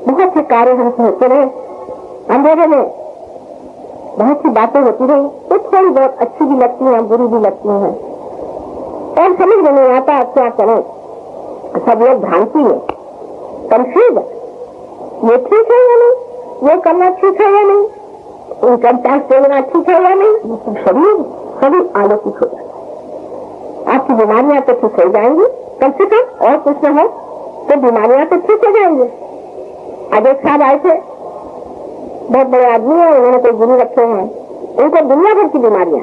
C: बहुत से कार्य हमसे होते रहे, अंधेरे में बहुत सी बातें होती रही, कुछ थोड़ी बहुत अच्छी भी लगती हैं, बुरी भी लगती हैं और समझ में नहीं आता क्या करें। सब लोग भ्रांति में कंफ्यूज, ये ठीक है या नहीं, ये करना ठीक है या नहीं, इनकम टैक्स देना ठीक है या नहीं, सभी आलोकित हो जाता है। आपकी बीमारियां तो ठीक हो जाएंगी कम से कम, और कुछ न हो तो बीमारियां तो ठीक हो जाएंगी। आज एक साहब आए थे, बहुत बड़े आदमी है, उन्होंने कोई गुरु रखे हैं, उनको दुनिया भर की बीमारियां,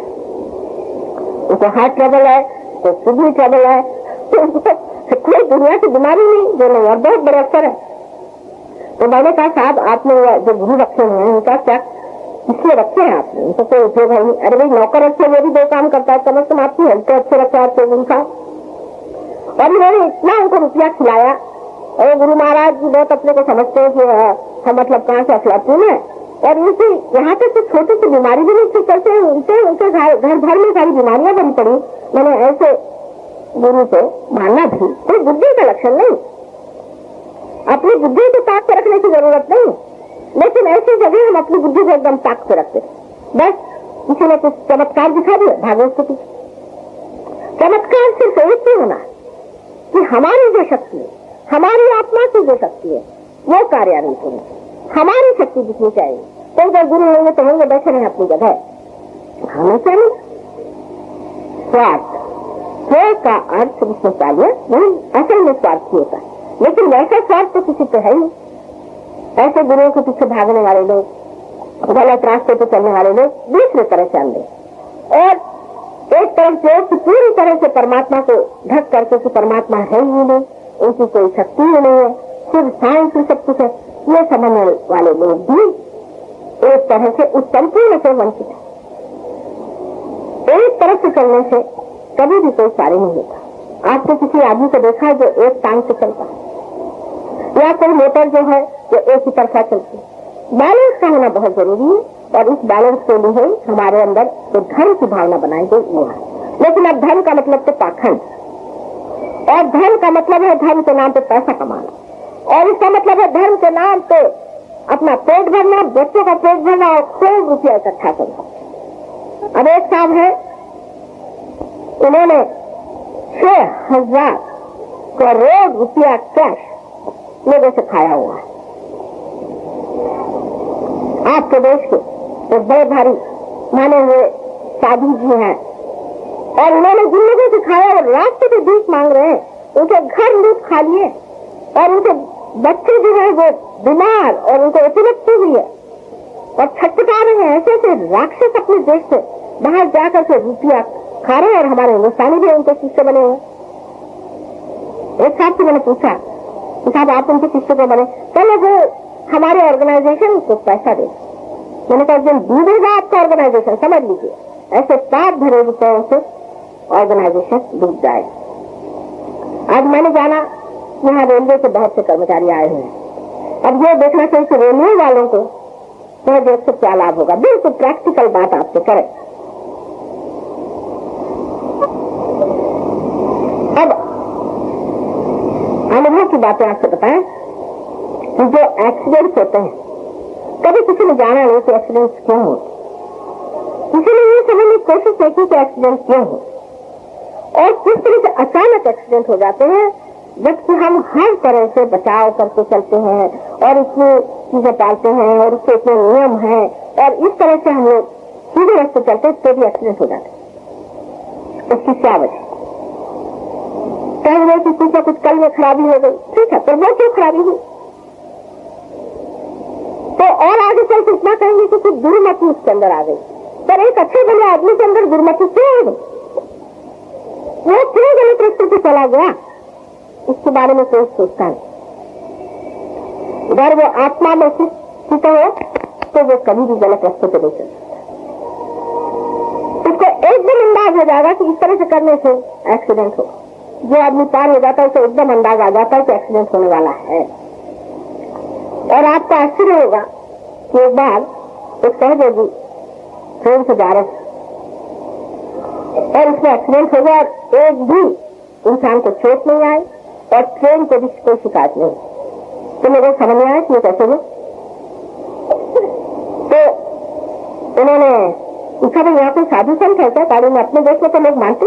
C: उनको हार्ट ट्रबल है, तो किडनी ट्रबल है, तो उनको कोई दुनिया की बीमारी नहीं, जो नहीं, और बहुत बड़े अफसर है। तो मैंने कहा साहब आपने जो गुरु रखे हुए हैं उनका क्या इसलिए रखे हैं आपने, उनको कोई उपयोग है नहीं। अरे भाई नौकर रखे, वो भी दो काम करता है, कम से कम आपकी हेल्थ अच्छे रखा आपके गुरु साहब। और मैंने इतना उनको रुपया खिलाया, और गुरु महाराज जी बहुत अपने को समझते हैं कि हम मतलब कहाँ से अफलातून है, और इनसे यहाँ तक तो छोटी सी बीमारी भी नहीं ठीक करते, उनके घर भर में सारी बीमारियां बन पड़ी। मैंने ऐसे गुरु को मानना भी कोई बुद्धि का लक्षण नहीं, अपनी बुद्धि को ताक पे रखने की जरूरत नहीं, लेकिन ऐसी जगह हम अपनी बुद्धि को एकदम ताक पे रखते। बस किसी ने कुछ चमत्कार दिखा दिया भागवत के पीछे। चमत्कार सिर्फ एक ही होना कि हमारी जो शक्ति है, हमारी आत्मा की जो शक्ति है वो कार्यान्वित होनी, हमारी शक्ति दिखनी चाहिए। तो अगर गुरु होंगे तो होंगे, बैठे रहे अपनी जगह, हमें क्या नहीं। स्वार्थ, स्व का अर्थ उसमें चाहिए, वही असल में स्वार्थ होता है, लेकिन वैसा स्वार्थ तो किसी पे है ही। ऐसे गुरुओं के पीछे भागने वाले लोग, गलत रास्ते पे चलने वाले लोग दूसरे तरह से अंधे, और एक तरफ जो पूरी तरह से परमात्मा को ढक करके कि परमात्मा है ही नहीं, उनकी कोई शक्ति ही नहीं है, सिर्फ साइंस ही सब कुछ है, ये समझने वाले लोग भी एक तरह से उस संपूर्ण से वंचित है। एक तरफ से चलने से कभी भी कोई कार्य नहीं होता। आपने किसी आदमी को देखा है जो एक टांग से चलता है, या कोई मोटर जो है जो एक ही तरफा चलती है। बैलेंस का होना बहुत जरूरी है, और इस बैलेंस के लिए हमारे अंदर जो धर्म की भावना बनाई गई वो है। लेकिन अब धर्म का मतलब तो पाखंड, और धर्म का मतलब है धर्म के नाम पे पैसा कमाना, और इसका मतलब है धर्म के नाम पे अपना पेट भरना, बच्चों का पेट भरना और खूब रुपया इकट्ठा करना। अब एक साहब है, उन्होंने 6,000 करोड़ रुपया कैश लोगों से खाया हुआ है। आपके देश के एक बड़े भारी माने हुए साधु जी हैं, और उन्होंने जिन लोगों से खाया और रास्ते पे भीख मांग रहे हैं, उनके घर लूट खा लिए और उनके बच्चे जो है वो बीमार और उनको एपिलेप्सी हुई है और छटपटा रहे हैं, ऐसे ऐसे राक्षस अपने देश से बाहर जाकर के रुपया खा रहे हैं और हमारे हिंदुस्तानी भी उनके शिष्य बने हुए। एक साहब से मैंने पूछा कि साहब आप उनके शिष्य को बने, पहले वो हमारे ऑर्गेनाइजेशन को पैसा दे। मैंने कहा दिन डूबेगा आपका ऑर्गेनाइजेशन, समझ लीजिए, ऐसे 5 भरे रुपयों से ऑर्गेनाइजेशन डूब जाएगा। आज मैंने जाना यहाँ रेलवे के बहुत से कर्मचारी आए हुए हैं। अब ये देखना चाहिए कि रेलवे वालों को मेरे देश से क्या लाभ होगा। बिल्कुल प्रैक्टिकल बात आपसे करें। अब अनुभव की बातें आपसे बताएं कि जो एक्सीडेंट्स होते हैं, कभी किसी ने जाना नहीं कि एक्सीडेंट्स क्यों होते, किसी ने ये समझने की कोशिश नहीं की कि एक्सीडेंट क्यों हो और किस तरह से अचानक एक्सीडेंट हो जाते हैं, जबकि हम हर तरह से बचाव करके चलते हैं और इतनी चीजें पालते हैं और उसके इतने नियम हैं और इस तरह से हम लोग सीधे रास्ते चलते तो भी एक्सीडेंट हो जाते हैं। उसकी क्या वजह? कह रहे कि कुछ ना कुछ कल में खराबी हो गई, ठीक है, पर वो क्यों खराबी हुई? तो और आगे चल के इतना कहेंगे कि कुछ दुर्मति उसके अंदर आ गई, पर एक अच्छे भले आदमी के अंदर दुर्मति क्यों आ गई? वो क्यों गलत रास्ते पे चला गया? इसके बारे में कोई सोचता नहीं। अगर वो आत्मा में स्थित हो तो वो कभी भी गलत रास्ते पे नहीं चल सकता। उसको एकदम अंदाज हो जाएगा कि इस तरह से करने से एक्सीडेंट हो। जो आदमी पार हो जाता है उसे एकदम अंदाज आ जाता है कि एक्सीडेंट होने वाला है। और आपको आश्चर्य होगा कि एक बार एक सहयोगी ट्रेन से जा रहे और उसमें एक्सीडेंट हो गया, एक भी इंसान को चोट नहीं आई और ट्रेन को भी कोई शिकायत नहीं। तो मेरे समझ में आया कि ये कैसे हुआ। तो उन्होंने पूछा भाई यहाँ कोई साधु संत है क्या गाड़ी में? अपने देश में तो लोग मानते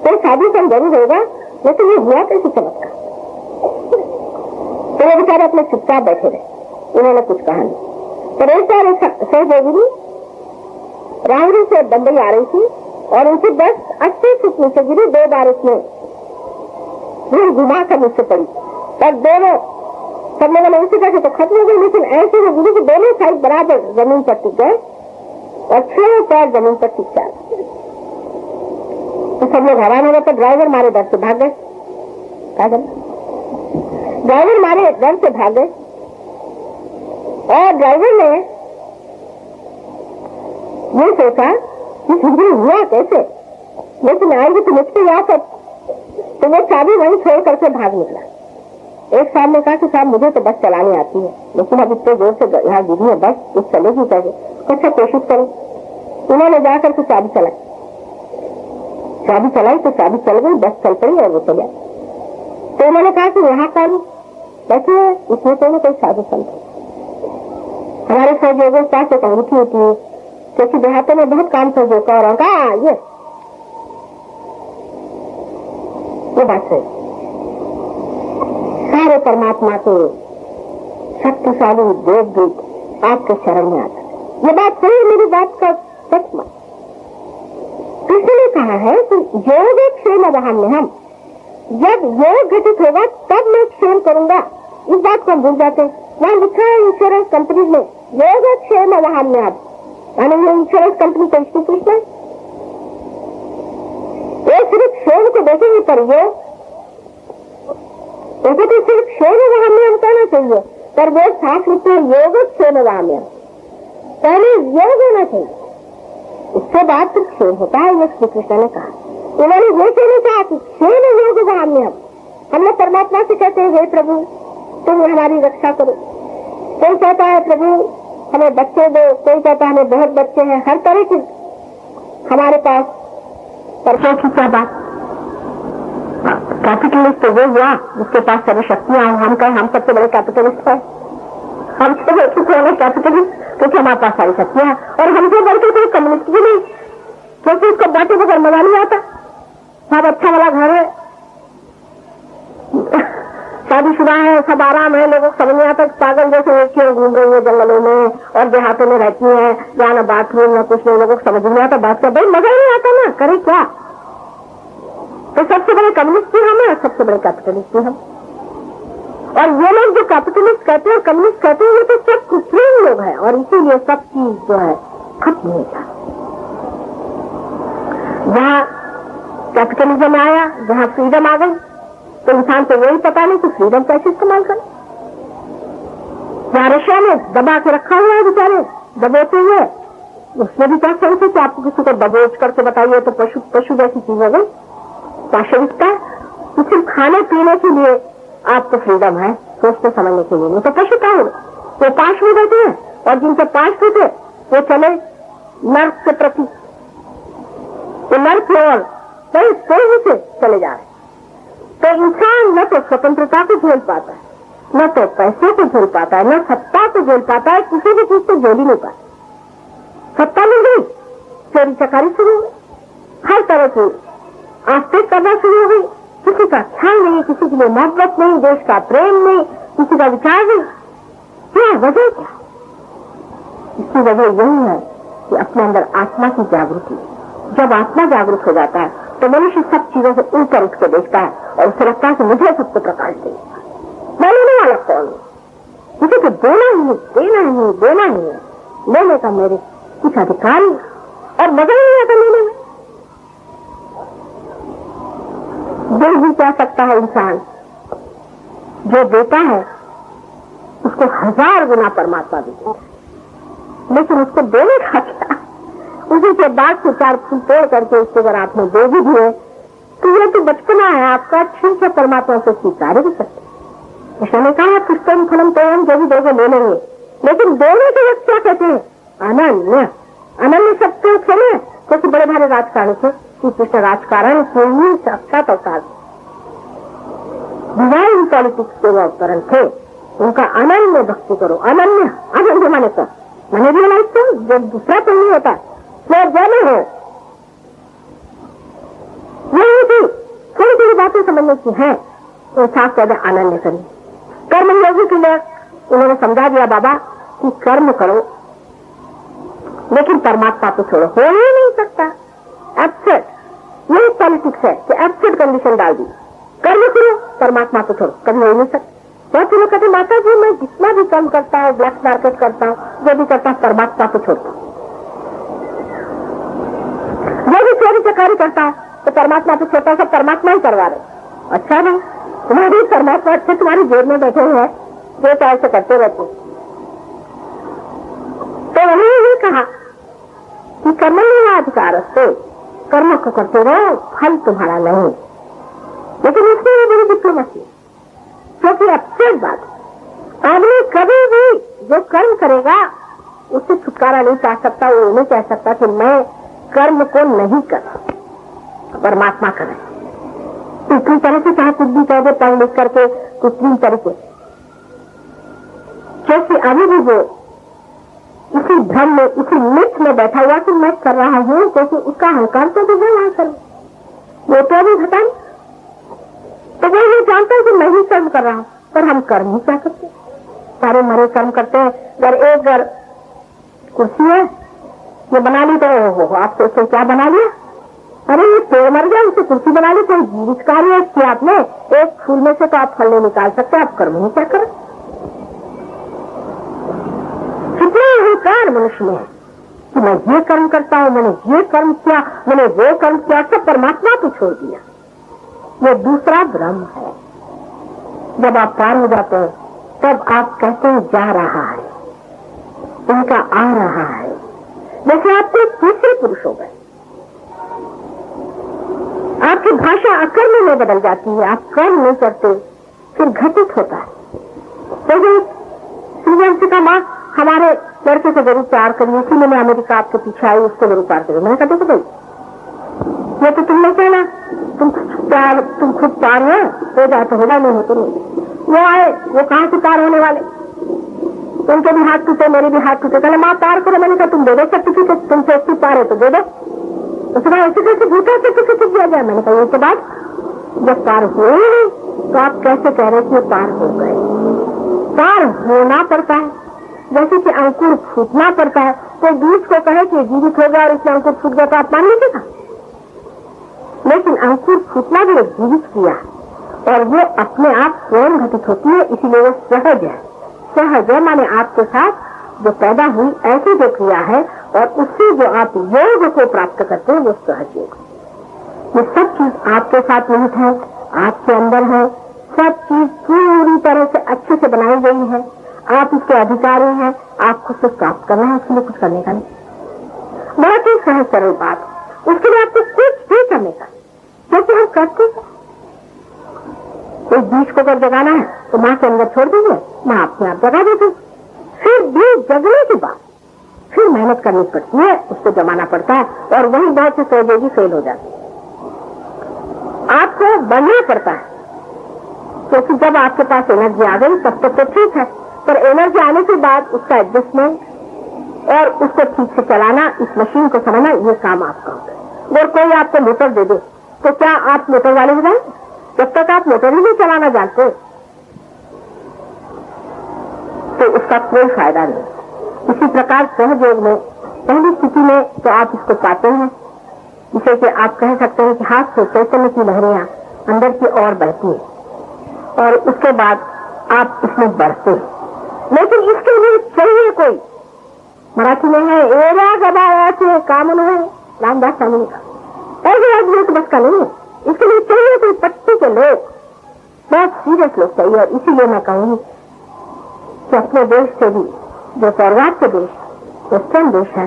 C: कोई साधु संत जरूर होगा, लेकिन ये हुआ कैसे चमत्कार? तो वो बेचारे अपने चुपचाप बैठे रहे, उन्होंने कुछ कहा नहीं। पर एक बार सहयोगी राहुल से बम्बई आ रही थी और उनकी बस 80 फुट नीचे गिरी। 2 बार उसने घुमा कर नीचे पड़ी और दोनों सब लोगों ने उसी तरह तो खत्म हो गई, लेकिन ऐसे वो गिरी कि दोनों साइड बराबर जमीन पर टिक गए और 6 पैर जमीन पर टिक जाए। तो सब लोग हैरान हो गए। तो ड्राइवर मारे डर से भाग गए। ड्राइवर मारे डर से भाग गए और ड्राइवर ने ये सोचा कि हुआ कैसे, लेकिन आएगी तो मुझसे याद कर। तो वो चाबी वहीं छोड़ करके भाग निकला। एक साहब ने कहा कि साहब मुझे तो बस चलानी आती है, लेकिन अब इतने जोर से यहाँ गिरी है बस, कुछ चलेगी कैसे? अच्छा कोशिश करो। उन्होंने जाकर के चाबी चलाई तो चाबी चल गई, बस चल पड़ी और वो चला। तो उन्होंने कहा कि यहाँ कौन बैठे हैं? इसमें तो कोई साधु संत है। हमारे सहयोगियों के पास एक अंगूठी होती है, क्योंकि देहातों में बहुत काम सहयोग और कहा ये बात है। सारे परमात्मा के शक्तिशाली देवदूत आपके शरण में आते। ये बात सही है, मेरी बात का सच मत। कृष्ण ने कहा है कि योग क्षेम वहाम्यहम्, जब योग घटित होगा तब मैं क्षेम करूंगा। इस बात को हम भूल जाते हैं। वहां लिखा है इंश्योरेंस कंपनी में योग क्षेम वहाम्यहम्, यानी ये इंश्योरेंस कंपनी को इसकी पूछना है। वो सिर्फ क्षेम को देखेंगे पर योग उनको तो सिर्फ क्षेम वहाम्यहम् कहना चाहिए, पर वो साफ लिखते हैं योग क्षेम वहाम्यहम्। पहले योग होना चाहिए, उसके बाद फिर क्षेम होता है। ये श्री कृष्ण ने कहा। उन्होंने ये कहना चाहा कि क्षेम योग वहाम्यहम्। हम लोग परमात्मा से कहते हैं हे प्रभु तुम हमारी रक्षा करो। कोई कहता है प्रभु हमें बच्चे दो, कोई कहता है हमें बहुत बच्चे हैं। हर तरह की हमारे पास परसों की क्या बात। कैपिटलिस्ट तो वो हुआ जिसके पास सारी शक्तियां हो। हम कहें हम सबसे बड़े कैपिटलिस्ट है, हम सबसे बड़े कैपिटलिस्ट क्योंकि हमारे पास सारी शक्तियां हैं। और हमसे बढ़कर कोई कम्युनिस्ट भी नहीं, क्योंकि उसको बैठे बगैर मजा नहीं आता। सब अच्छा वाला घर है, शादीशुदा है, सब आराम है, लोगों को समझ नहीं आता पागल जैसे क्यों घूम रही है जंगलों में और देहातों में रहती है, या ना बाथरूम ना कुछ नहीं। लोगों को समझ नहीं आता बात का, भाई मजा ही नहीं आता ना, करे क्या? तो सबसे बड़े कम्युनिस्ट भी हम हैं और सबसे बड़े कैपिटलिस्ट भी हम। और ये लोग जो कैपिटलिस्ट कहते हैं और कम्युनिस्ट कहते हैं, ये तो सब कृत्रिम लोग हैं और इसीलिए सब चीज जो है खत्म हो जाए। जहाँ कैपिटलिज्म आया, जहाँ फ्रीडम आ गई, तो इंसान को यही पता नहीं कि फ्रीडम कैसे इस्तेमाल करें। जहाँ रशिया में दबा के रखा हुआ है बेचारे, दबोते हुए, उसमें भी क्या सेंस है कि आपको किसी को दबोच करके बताइए तो पशु जैसी चीज हो गई, पाशविकता। तो सिर्फ खाने पीने के लिए आपको फ्रीडम है, सोचते समझने के लिए नहीं, तो पशु क्या हो? वो पाश में बैठे हैं और जिनके पाश थे वो चले नर्क के प्रति, वो नर्क की ओर तेजी से चले जा रहे। तो इंसान न तो स्वतंत्रता को झेल पाता है, न तो पैसे को झेल पाता है, न सत्ता को झेल पाता है, किसी भी चीज को झेल ही नहीं पाता। सत्ता मिल गई, चोरी चकारी शुरू हो गई, हर तरह की आस्तिक करना शुरू हो गई, किसी का ख्याल नहीं, किसी के लिए मोहब्बत नहीं, देश का प्रेम नहीं, किसी का विचार नहीं। क्या वजह? क्या इसकी वजह यही है कि अपने अंदर आत्मा की जागृति। जब आत्मा जागृत हो जाता है तो मनुष्य सब चीजों से ऊपर उठ के देखता है और उसे लगता है कि मुझे सबको प्रकाश देगा। मैं लेने वाला कौन हूं? मुझे तो देना ही नहीं, देना ही नहीं, देना ही है, लेने का मेरे कुछ अधिकार नहीं और मजा ही नहीं आता लेने में। दिल भी कह सकता है इंसान, जो देता है उसको 1000 गुना परमात्मा देता है, लेकिन उसको देने का क्या? उसी के बाद से 4 फूल तोड़ करके उसको अगर आपने दे भी दिए तो ये तो बचपना है आपका, ठीक है, परमात्मा से स्वीकार भी सकते। उसने कहा पुष्पम फलम तोयम, जो भी दोगे ले लेंगे, लेकिन देने के वक्त क्या कहते हैं? अनन्य। अनन्य शब्द क्यों खेले? क्योंकि बड़े भारी राजकारण थे, कृष्ण राजकारण पूर्ण साक्षात अवतार, डिवाइन पॉलिटिक्स के वो अवतरण थे। उनका अनन्य भक्ति करो। अनन्य, अनन्य माने तो मैंने रियलाइज तो जब दूसरा तो नहीं होता, जैने हो यही थी। थोड़ी थोड़ी बातें समझने की है तो साफ कहते अनन्य करिए। कर्म योगी के लिए उन्होंने समझा दिया बाबा कि कर्म करो लेकिन परमात्मा को छोड़ो, हो ही नहीं सकता। एब्सेंट, यही पॉलिटिक्स है कि एब्सेंट कंडीशन डाल दी, कर्म करो परमात्मा को छोड़ो, कभी हो नहीं सकता। बहुत लोग कहते माता जी मैं जितना भी काम करता हूँ, ब्लैक मार्केट करता हूँ, जो भी करता हूँ, परमात्मा को छोड़ता हूँ। जो भी चोरी चकारी करता है तो परमात्मा को छोड़ता, सब परमात्मा ही करवा रहे। अच्छा नहीं, तुम्हारी परमात्मा अच्छे तुम्हारी जेब में बैठे हुए हैं, जो चाहे से करते रहते। तो उन्होंने ये कहा कि कर्म नहीं अधिकार से, कर्म को करते रहो, फल तुम्हारा नहीं। लेकिन इसमें ये बड़ी डिप्लोमेसी, क्योंकि अच्छी बात, आदमी कभी भी जो कर्म करेगा उससे छुटकारा नहीं पा सकता। वो नहीं कह सकता कि मैं कर्म को नहीं कर, परमात्मा करे। इतनी तरह से चाहे कुछ भी कह दे पढ़ लिख करके, इतनी तरीके, क्योंकि अभी भी वो इसी भ्रम में, इसी मिथ में बैठा हुआ कि मैं कर रहा हूं, क्योंकि उसका अहंकार तो भी है, वहां कर्म वो तो अभी घटा, तो वो ये जानता है कि मैं ही कर्म कर रहा हूं, पर हम कर्म ही क्या करते, सारे मरे कर्म करते हैं। अगर एक घर कुर्सी है ये बना ली तो हो आप सोचते क्या बना लिया? अरे ये पेड़ मर गया, उसे कुर्सी बना ली, कोई जीवित कार्य किया आपने। एक फूल में से तो आप फल नहीं निकाल सकते, आप कर्म ही क्या करें? कितना अहंकार मनुष्य में है कि मैं ये कर्म करता हूँ, मैंने ये कर्म किया, मैंने वो कर्म किया, सब परमात्मा को छोड़ दिया। ये दूसरा भ्रम है। जब आप पार हो जाते हैं तब आप कहते हैं जा रहा है, उनका आ रहा है, जैसे आप कोई तीसरे पुरुष हो गए। आपकी भाषा अकर्म में बदल जाती है, आप कर्म नहीं करते, फिर घटित होता है। तो श्रीवंश का माँ हमारे लड़के से जरूर प्यार करिए, इसीलिए मैं अमेरिका आपके पीछे आई, उसको जरूर प्यार करिए। मैंने कहा देखो भाई, ये तो तुमने कहना, तुम खुद प्यार हो जाए तो होगा, नहीं हो तो नहीं। वो आए, वो कहाँ से प्यार होने वाले, उनके भी हाथ टूटे, मेरे भी हाथ टूटे। कहले माँ प्यार करो, मैंने कहा तुम दे दो सर्टिफिकेट, तुम सोचती प्यार है तो दे दो। उसके बाद ऐसे कैसे भूखा सर्टिफिकेट दिया जाए? मैंने कहा उसके बाद जब पार हुए नहीं तो आप कैसे कह रहे कि ये पार हो गए? पार होना पड़ता है, जैसे कि अंकुर फूटना पड़ता है। कोई बीज को कहे कि जीवित हो गया और इसमें अंकुर फूट गया तो आप मान लीजिएगा, लेकिन अंकुर फूटना भी एक जीवित किया, और वो अपने आप स्वयं घटित होती है, इसीलिए वो सहज है। सहज है माने आपके साथ जो पैदा हुई ऐसी जो क्रिया है और उससे जो आप योग को प्राप्त करते हैं वो सहज योग। ये सब चीज आपके साथ निहित है, आपके अंदर है, सब चीज पूरी तरह से अच्छे से बनाई गई है, आप इसके अधिकारी हैं, आपको सिर्फ प्राप्त करना है, उसके लिए कुछ करने का नहीं। बहुत ही सहज सरल बात, उसके लिए आपको कुछ भी करने का, क्योंकि हम करते हैं। एक बीज को अगर जगाना है तो माँ के अंदर छोड़ देंगे, माँ अपने आप जगा देती। फिर बीज जगने के बाद फिर मेहनत करनी पड़ती है, उसको जमाना पड़ता है और वही बहुत से सोचेगी फेल हो जाती है। आपको बढ़ना पड़ता है, क्योंकि जब आपके पास एनर्जी आ गई तब तक तो ठीक है, पर एनर्जी आने के बाद उसका एडजस्टमेंट और उसको ठीक से चलाना, इस मशीन को समझना, ये काम आपका होता है। अगर कोई आपको मोटर दे दे तो क्या आप मोटर वाले हो जाएंगे? जब तक आप मोटर ही नहीं चलाना जानते तो उसका कोई फायदा नहीं। इसी प्रकार सहज योग में पहली स्थिति में तो आप इसको पाते हैं, जिसे कि आप कह सकते हैं कि हाथ से चैतन्य की लहरियां अंदर की ओर बहती है और उसके बाद आप इसमें बढ़ते हैं। लेकिन इसके लिए चाहिए कोई, मराठी में है एरा गबाया से कामन है, रामदास स्वामी का, ऐसे आदमी तो बस का नहीं है। इसके लिए चाहिए कोई पट्टी के लोग, बहुत सीरियस लोग चाहिए। और इसीलिए मैं कहूंगी कि अपने देश से भी जो पौर्वाद के देश वेस्टर्न देश है,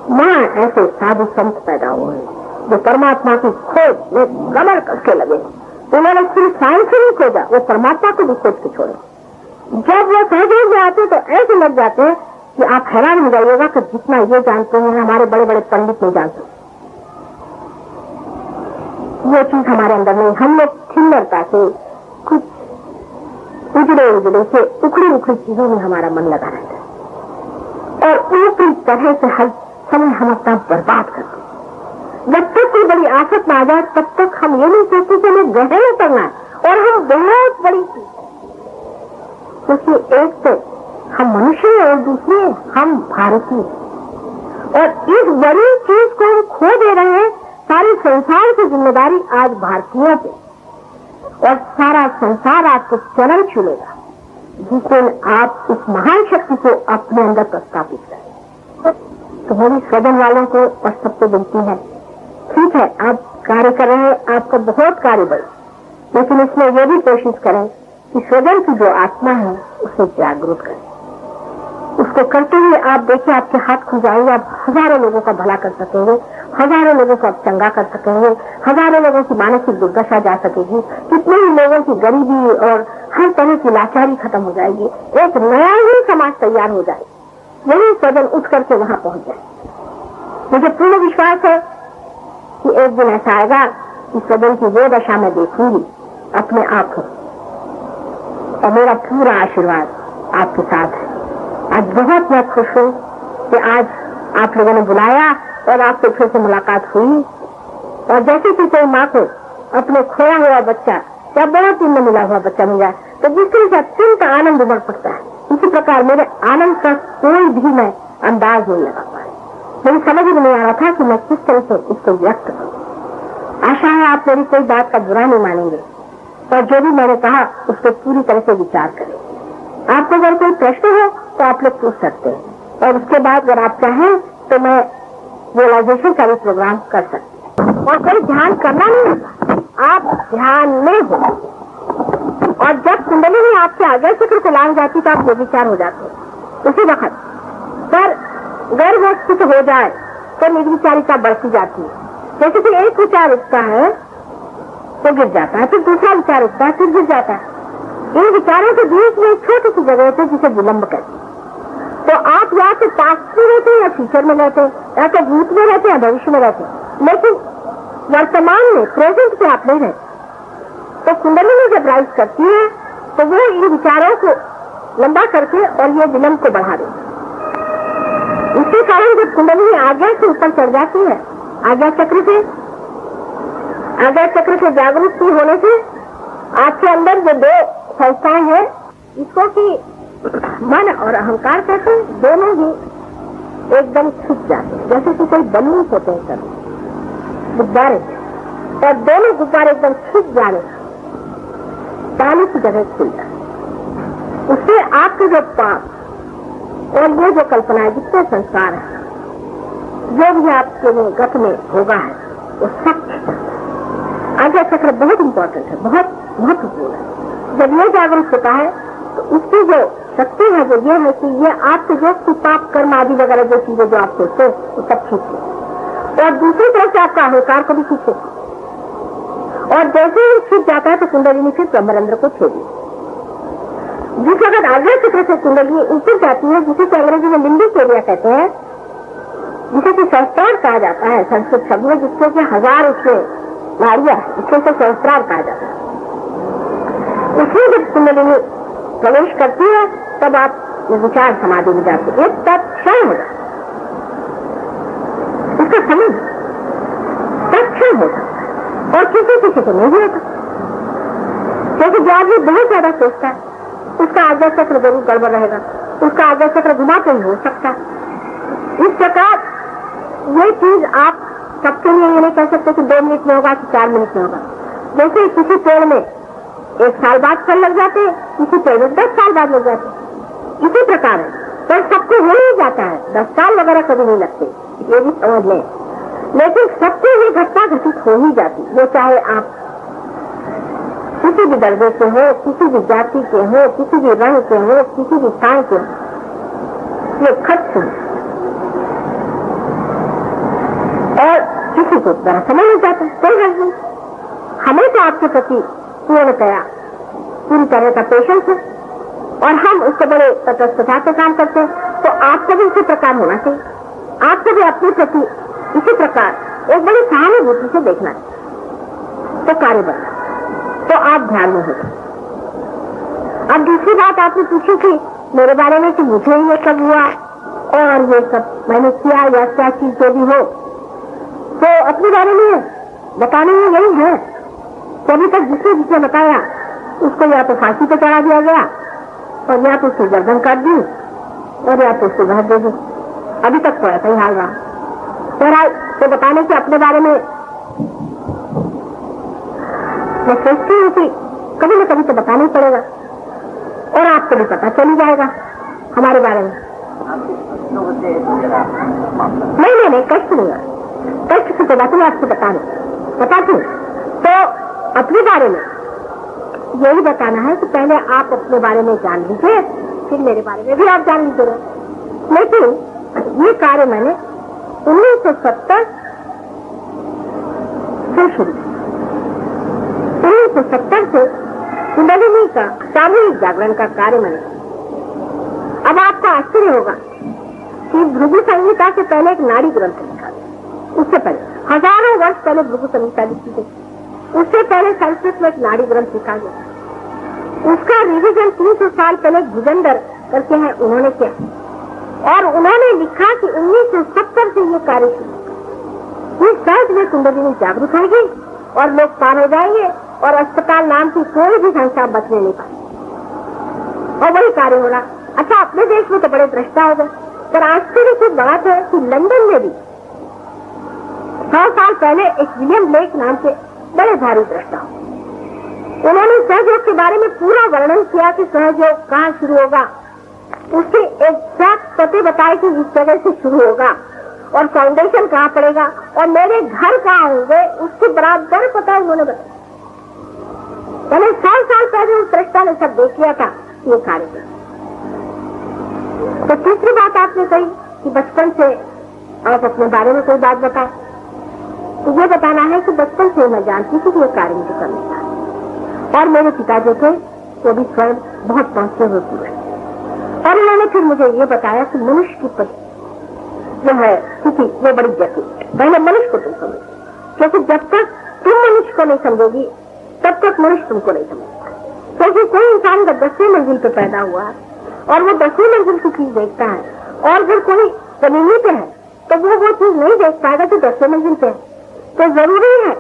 C: वहां ऐसे साधु संत पैदा हुए हैं जो परमात्मा की खोज में कमर करके लगे। उन्होंने सिर्फ साइंस ही नहीं खोजा, वो परमात्मा को भी खोज के छोड़े। जब वो सहयोग में आते तो ऐसे लग जाते हैं कि आप हैरान हो जाइएगा कि जितना ये जानते हैं हमारे बड़े बड़े पंडित नहीं जानते। वो चीज हमारे अंदर नहीं, हम लोग खिल्लरता से कुछ उजड़े उजड़े से उखड़ी उखड़ी चीजों में हमारा मन लगा रहता है और ऊपरी तरह से हर समय हम अपना बर्बाद करते हैं। जब तक कोई बड़ी आफत में आ जाए तब तक हम ये नहीं सोचते कि हमें गहरे में करना है और हम बहुत बड़ी चीज, क्योंकि एक तो हम मनुष्य हैं और दूसरे हम भारतीय, और इस बड़ी चीज को हम खो दे रहे हैं। सारे संसार की जिम्मेदारी आज भारतीयों पे, और सारा संसार आपको चरण छूलेगा जिस दिन आप इस महान शक्ति को अपने अंदर प्रस्थापित करें। तो मेरी स्वजन वालों को और सबको विनती है, ठीक है आप कार्य कर रहे हैं, आपका बहुत कार्य बढ़े, लेकिन इसमें यह भी कोशिश करें कि स्वजन की जो आत्मा है उसे जागरूक करें। उसको करते हुए आप देखिए आपके हाथ खुल जाएंगे, आप हजारों लोगों का भला कर सकेंगे, हजारों लोगों को आप चंगा कर सकेंगे, हजारों लोगों की मानसिक दुर्दशा जा सकेगी, कितने ही लोगों की गरीबी और हर तरह की लाचारी खत्म हो जाएगी, एक नया ही समाज तैयार हो जाए। यही स्वजन उठ करके वहां पहुंच जाए। मुझे पूर्ण विश्वास है कि एक दिन ऐसा आएगा कि स्वजन की वो दशा में देखूंगी अपने आप को, और मेरा पूरा आशीर्वाद आपके साथ है। आज बहुत मैं खुश हूँ कि आज आप लोगों ने बुलाया और आपसे फिर से मुलाकात हुई, और जैसे कि कोई माँ को अपने खोया हुआ बच्चा या बहुत दिन में मिला हुआ बच्चा मिल जाए तो जिस तरह से अत्यंत आनंद उमड़ पड़ता है, इसी प्रकार मेरे आनंद का कोई भी मैं अंदाज नहीं लगा पाया। मेरी समझ में नहीं आ रहा था कि मैं किस तरह से इसको व्यक्त करूँ। आशा है आप मेरी कोई बात का बुरा नहीं मानेंगे और जो भी मैंने कहा उस पर पूरी तरह से विचार करें। आपको अगर कोई प्रश्न हो तो आप लोग पूछ सकते हैं, और उसके बाद अगर आप चाहें तो मैं रियलाइजेशन का भी प्रोग्राम कर सकती हूँ। और कोई ध्यान करना नहीं होता, आप ध्यान में हो, और जब कुंडली में आपके आगे चक्र को लांग जाती तो आप निर्विचार हो जाते हैं। उसी वक्त पर गर्भ कुछ हो जाए तो निर्विचारिता बढ़ती जाती है। जैसे कि एक विचार उठता है तो गिर जाता है, फिर दूसरा विचार उठता है फिर गिर जाता है। इन विचारों के बीच में एक छोटी सी जगह होती है जिसे विलंब कहते हैं। तो आप या तो पास्ट में रहते हैं या फ्यूचर में रहते हैं, या तो भूत में रहते हैं या भविष्य में रहते हैं, लेकिन वर्तमान में प्रेजेंट में आप नहीं रहते। तो कुंडली में जब राइज करती है तो वो इन विचारों को लंबा करके और ये विलंब को बढ़ा देती है। इसी कारण जब कुंडली आज्ञा से ऊपर चढ़ जाती है, आज्ञा चक्र से जागरूक होने से आपके अंदर जो दो संस्थाएं हैं, इसको कि मन और अहंकार कहते हैं, दोनों ही एकदम छुप जाते हैं, जैसे कि कोई बलून होते हैं सब गुब्बारे, और दोनों गुब्बारे एकदम छुप जाने ताले की जगह खुल जाए। उससे आपके जो पाप और ये जो कल्पना है, जितने संस्कार है, जो भी आपके गत में होगा है, वो सब आज्ञा चक्र बहुत इंपॉर्टेंट है, बहुत महत्वपूर्ण है। जब ये जागरूक होता है तो उसकी जो शक्ति है वो ये है कि ये आपके जो पाप कर्म आदि वगैरह जो चीजें जो आप सोचते हैं वो सब ठीक है। और दूसरी तरफ से आपका अहंकार को भी ठीक है। और जैसे ही छूट जाता है तो कुंडलिनी फिर ब्रह्मरंध्र को छोड़ी। जिस वक्त आज्ञा चक्र से कुंडलिनी ऊपर जाती है, जिसे कि अंग्रेजी में लिम्बिक एरिया कहते हैं, जिसे कि सहस्त्रार कहा जाता है संस्कृत शब्द में, जिससे कि 1000 उसमें नाड़ियां, इससे सहस्त्रार कहा जाता है। उसमें जब कुंडलिनी प्रवेश करती है तब आप विचार समाधि में जाते हैं, एक तत्क्षण हो जाता उसका समय तत्क्षण होता और किसी को नहीं होता। क्योंकि जो आदमी बहुत ज्यादा सोचता है उसका आज्ञा चक्र जरूर गड़बड़ रहेगा, उसका आज्ञा चक्र घुमा तो ही हो सकता है। इस प्रकार ये चीज आप सबके लिए ये नहीं कह सकते कि 2 मिनट में होगा कि 4 मिनट में होगा। जैसे किसी पेड़ में 1 साल बाद फल लग जाते हैं, किसी पेड़ में 10 साल बाद लग जाते हैं, इसी प्रकार है। पर सबको हो ही जाता है, 10 साल वगैरह कभी नहीं लगते, ये भी समझ लें। लेकिन सबको ये घटना घटित हो ही जाती, वो चाहे आप किसी भी दर्जे के हो, किसी भी जाति के हो, किसी भी रंग के हो, किसी भी छाए के हो, ये खत से और किसी को जरा समझ नहीं जाता, कोई गलत नहीं। हमें तो आपके प्रति पूर्णतया पूरी तरह का पेशेंस है और हम उसको बड़े तटस्थता से काम करते हैं, तो आपको भी इसी प्रकार होना चाहिए। आपको भी अपने प्रति इसी प्रकार एक बड़ी सहानुभूति से देखना है, तो कार्य बनना, तो आप ध्यान में होगा। अब दूसरी बात आपने पूछी थी मेरे बारे में कि मुझे ये सब हुआ और ये सब मैंने किया या क्या चीज जो भी हो, तो अपने बारे में बताने में यही है कि अभी तक जिसने जिसने बताया उसको या तो फांसी पे चढ़ा दिया गया और या तो उसको गर्दन काट दी और या तो उसको घर दे दी। अभी तक तो ऐसा ही हाल रहा। तो बताने के अपने बारे में मैं सोचती हूँ कि कभी न कभी तो बताना ही पड़ेगा और आपको भी पता चल ही जाएगा हमारे बारे में। नहीं, कष्ट नहीं है, कष्ट की तो बात मैं आपको बताती हूँ। तो अपने बारे में यही बताना है कि पहले आप अपने बारे में जान लीजिए, फिर मेरे बारे में भी आप जान लीजिए। लेकिन ये कार्य मैंने 1970 से शुरू, 1970 से कुंडलिनी का सामूहिक जागरण का कार्य मैंने। अब आपको आश्चर्य होगा कि भृगु संहिता से पहले एक नाड़ी ग्रंथ लिखा, उससे पहले हजारों वर्ष पहले भृगु संहिता लिखी गई, उससे पहले संस्कृत में एक नाड़ी ग्रंथ लिखा गया, उसका रिविजन 300 साल पहले भुजंदर करके हैं उन्होंने किया और उन्होंने लिखा कि 1970 से ये कार्य शुरू। इस सहज में कुंडलिनी जागरूक होगी और लोग पार हो जाएंगे और अस्पताल नाम की कोई भी संस्था बचने नहीं पाए और वही कार्य हो रहा। अच्छा, अपने देश में तो बड़े भ्रष्टा हो गए, पर आश्चर्य की बात है कि लंदन में भी 100 साल पहले एक विलियम ब्लेक नाम के बड़े भारी भ्रष्टा हो, उन्होंने सहयोग के बारे में पूरा वर्णन किया कि सहयोग कहाँ शुरू होगा, उसके एग्जैक्ट पते बताए कि इस जगह से शुरू होगा और फाउंडेशन कहाँ पड़ेगा और मेरे घर कहाँ होंगे, उसके बराबर पता उन्होंने बताया। मैंने 100 साल पहले उस भ्रष्टा ने सब देख लिया था ये कार्य। तो तीसरी बात आपने कही कि बचपन से आप अपने बारे में कोई बात बताए, तो ये बताना है कि बचपन से मैं जानती थी कि ये कार्य मुझे करने का, और मेरे पिता जो थे वो भी स्वयं बहुत पहुंचे हुए पूरे, और उन्होंने फिर मुझे ये बताया कि मनुष्य की पति जो है स्थिति वो बड़ी जटिल है। पहले मनुष्य को तुम समझो, क्योंकि जब तक तुम मनुष्य को नहीं समझोगी तब तक मनुष्य तुमको नहीं समझेगा। क्योंकि कोई इंसान जब 10वीं मंजिल पे पैदा हुआ और वो 10वीं मंजिल की चीज देखता है, और अगर कोई जमीनी पे है तो वो चीज नहीं देख पाएगा जो 10वीं मंजिल पे है। तो जरूरी है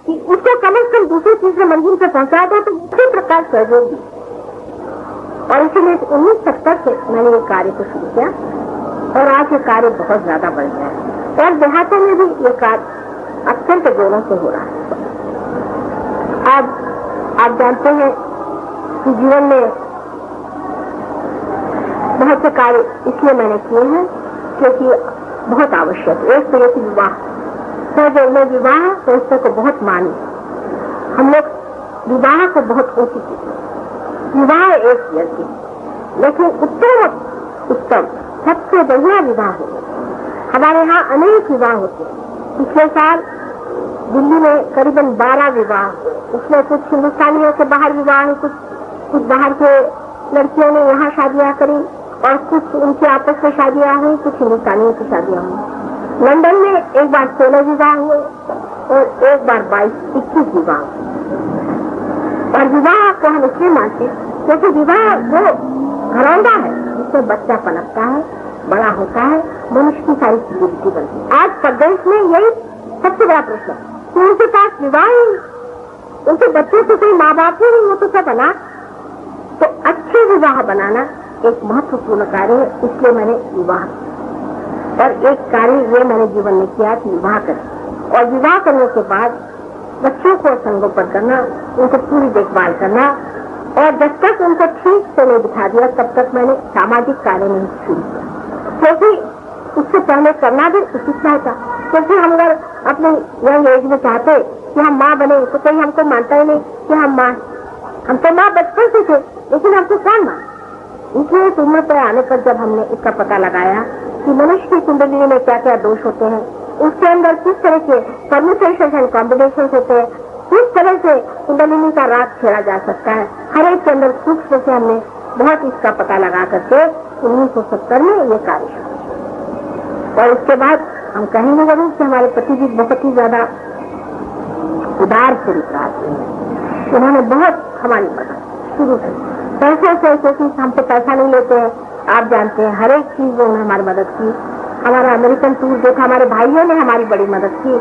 C: कि उसको कम से कम दूसरी तीसरे मंजिल पे पहुंचा दो, तो उसी प्रकार सहयोग दी। और इसीलिए 1970 से मैंने ये कार्य को शुरू किया और आज ये कार्य बहुत ज्यादा बढ़ गया है और देहातों में भी ये कार्य अत्यंत जोरों से हो रहा है। अब आप जानते हैं कि जीवन में बहुत से कार्य इसलिए मैंने किए हैं क्योंकि बहुत आवश्यक। एक तो ये कि विवाह, तो जो मैं विवाह संस्था को बहुत मानी, हम लोग विवाह को बहुत ऊंची चीज, विवाह एक व्यक्ति, लेकिन उत्तम सबसे बढ़िया विवाह है। हमारे यहाँ अनेक विवाह होते हैं। पिछले साल दिल्ली में करीबन 12 विवाह, उसमें कुछ हिंदुस्तानियों के बाहर विवाह है, कुछ बाहर के लड़कियों ने यहाँ शादियां करी और कुछ उनके आपस में शादियां हुई, कुछ हिंदुस्तानियों की शादियां हुई। लंदन में एक बार 16 विवाह हुए और एक बार 22-21 विवाह। और विवाह को हम इसलिए मानते क्योंकि विवाह वो घरौंदा है जिसमें बच्चा पनपता है, बड़ा होता है, मनुष्य की सारी जिंदगी बनती है। आज प्रदेश में यही सबसे बड़ा प्रश्न है कि उनके पास विवाह ही, उनके बच्चों से कोई माँ बाप ही नहीं, वो तो सब बना। तो अच्छे विवाह बनाना एक महत्वपूर्ण कार्य है, इसलिए मैंने विवाह, और एक कार्य ये मैंने जीवन में किया कि विवाह करें। और विवाह करने के बाद बच्चों को संगोपन करना, उनको पूरी देखभाल करना, और जब तक उनको ठीक से नहीं बिठा दिया तब तक मैंने सामाजिक कार्य नहीं शुरू किया, क्योंकि उससे पहले करना भी उचित नहीं था। क्योंकि हम अगर अपने यंग एज में चाहते कि हम माँ बने तो कोई हमको मानता ही नहीं कि हम माँ, हम तो माँ बचपन से थे, लेकिन हमको कौन माँ। इसलिए इस उम्र पर आने पर जब हमने इसका पता लगाया कि मनुष्य की कुंडली में क्या क्या दोष होते हैं, उसके अंदर किस तरह के परम्यूटेशंस एंड कॉम्बिनेशंस होते हैं, किस तरह से कुंडलिनी का राग छेड़ा जा सकता है, हर एक के अंदर सूक्ष्म से हमने बहुत इसका पता लगा करके 1970 में ये कार्य शुरू। और उसके बाद हम कहेंगे जरूर कि हमारे पति जी बहुत ही ज्यादा उदार चरित्र आते हैं। उन्होंने बहुत हमारी मदद शुरू की, पैसे से, क्योंकि हम तो पैसा नहीं लेते हैं, आप जानते हैं, हर एक चीज में उन्होंने हमारी मदद की। हमारा अमेरिकन टूर जो था, हमारे भाइयों ने हमारी बड़ी मदद की।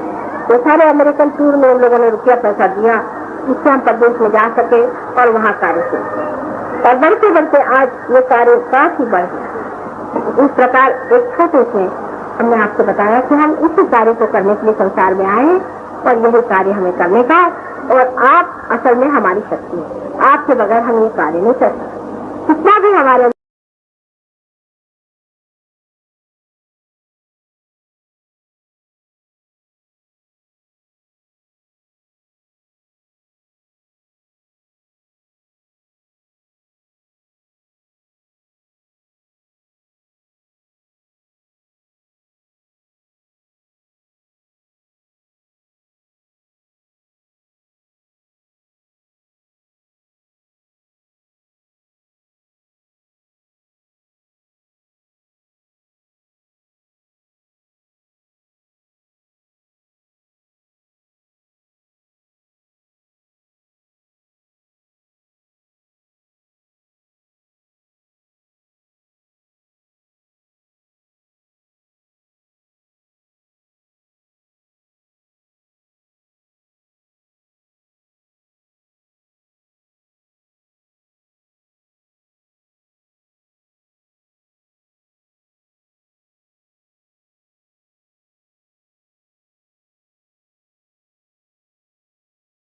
C: तो सारे अमेरिकन टूर में उन लोगों ने रुपया पैसा दिया जिससे हम प्रदेश में जा सके और वहाँ कार्य शुरू। और बढ़ते बढ़ते आज ये कार्य काफी बढ़ गया। इस प्रकार एक छोटे से हमने आपको बताया कि हम इसी कार्य को करने के लिए संसार में आए और यही कार्य हमें करने का, और आप असल में हमारी शक्ति है, आपके बगैर हम ये कार्य नहीं कर सकते। कितना भी हमारे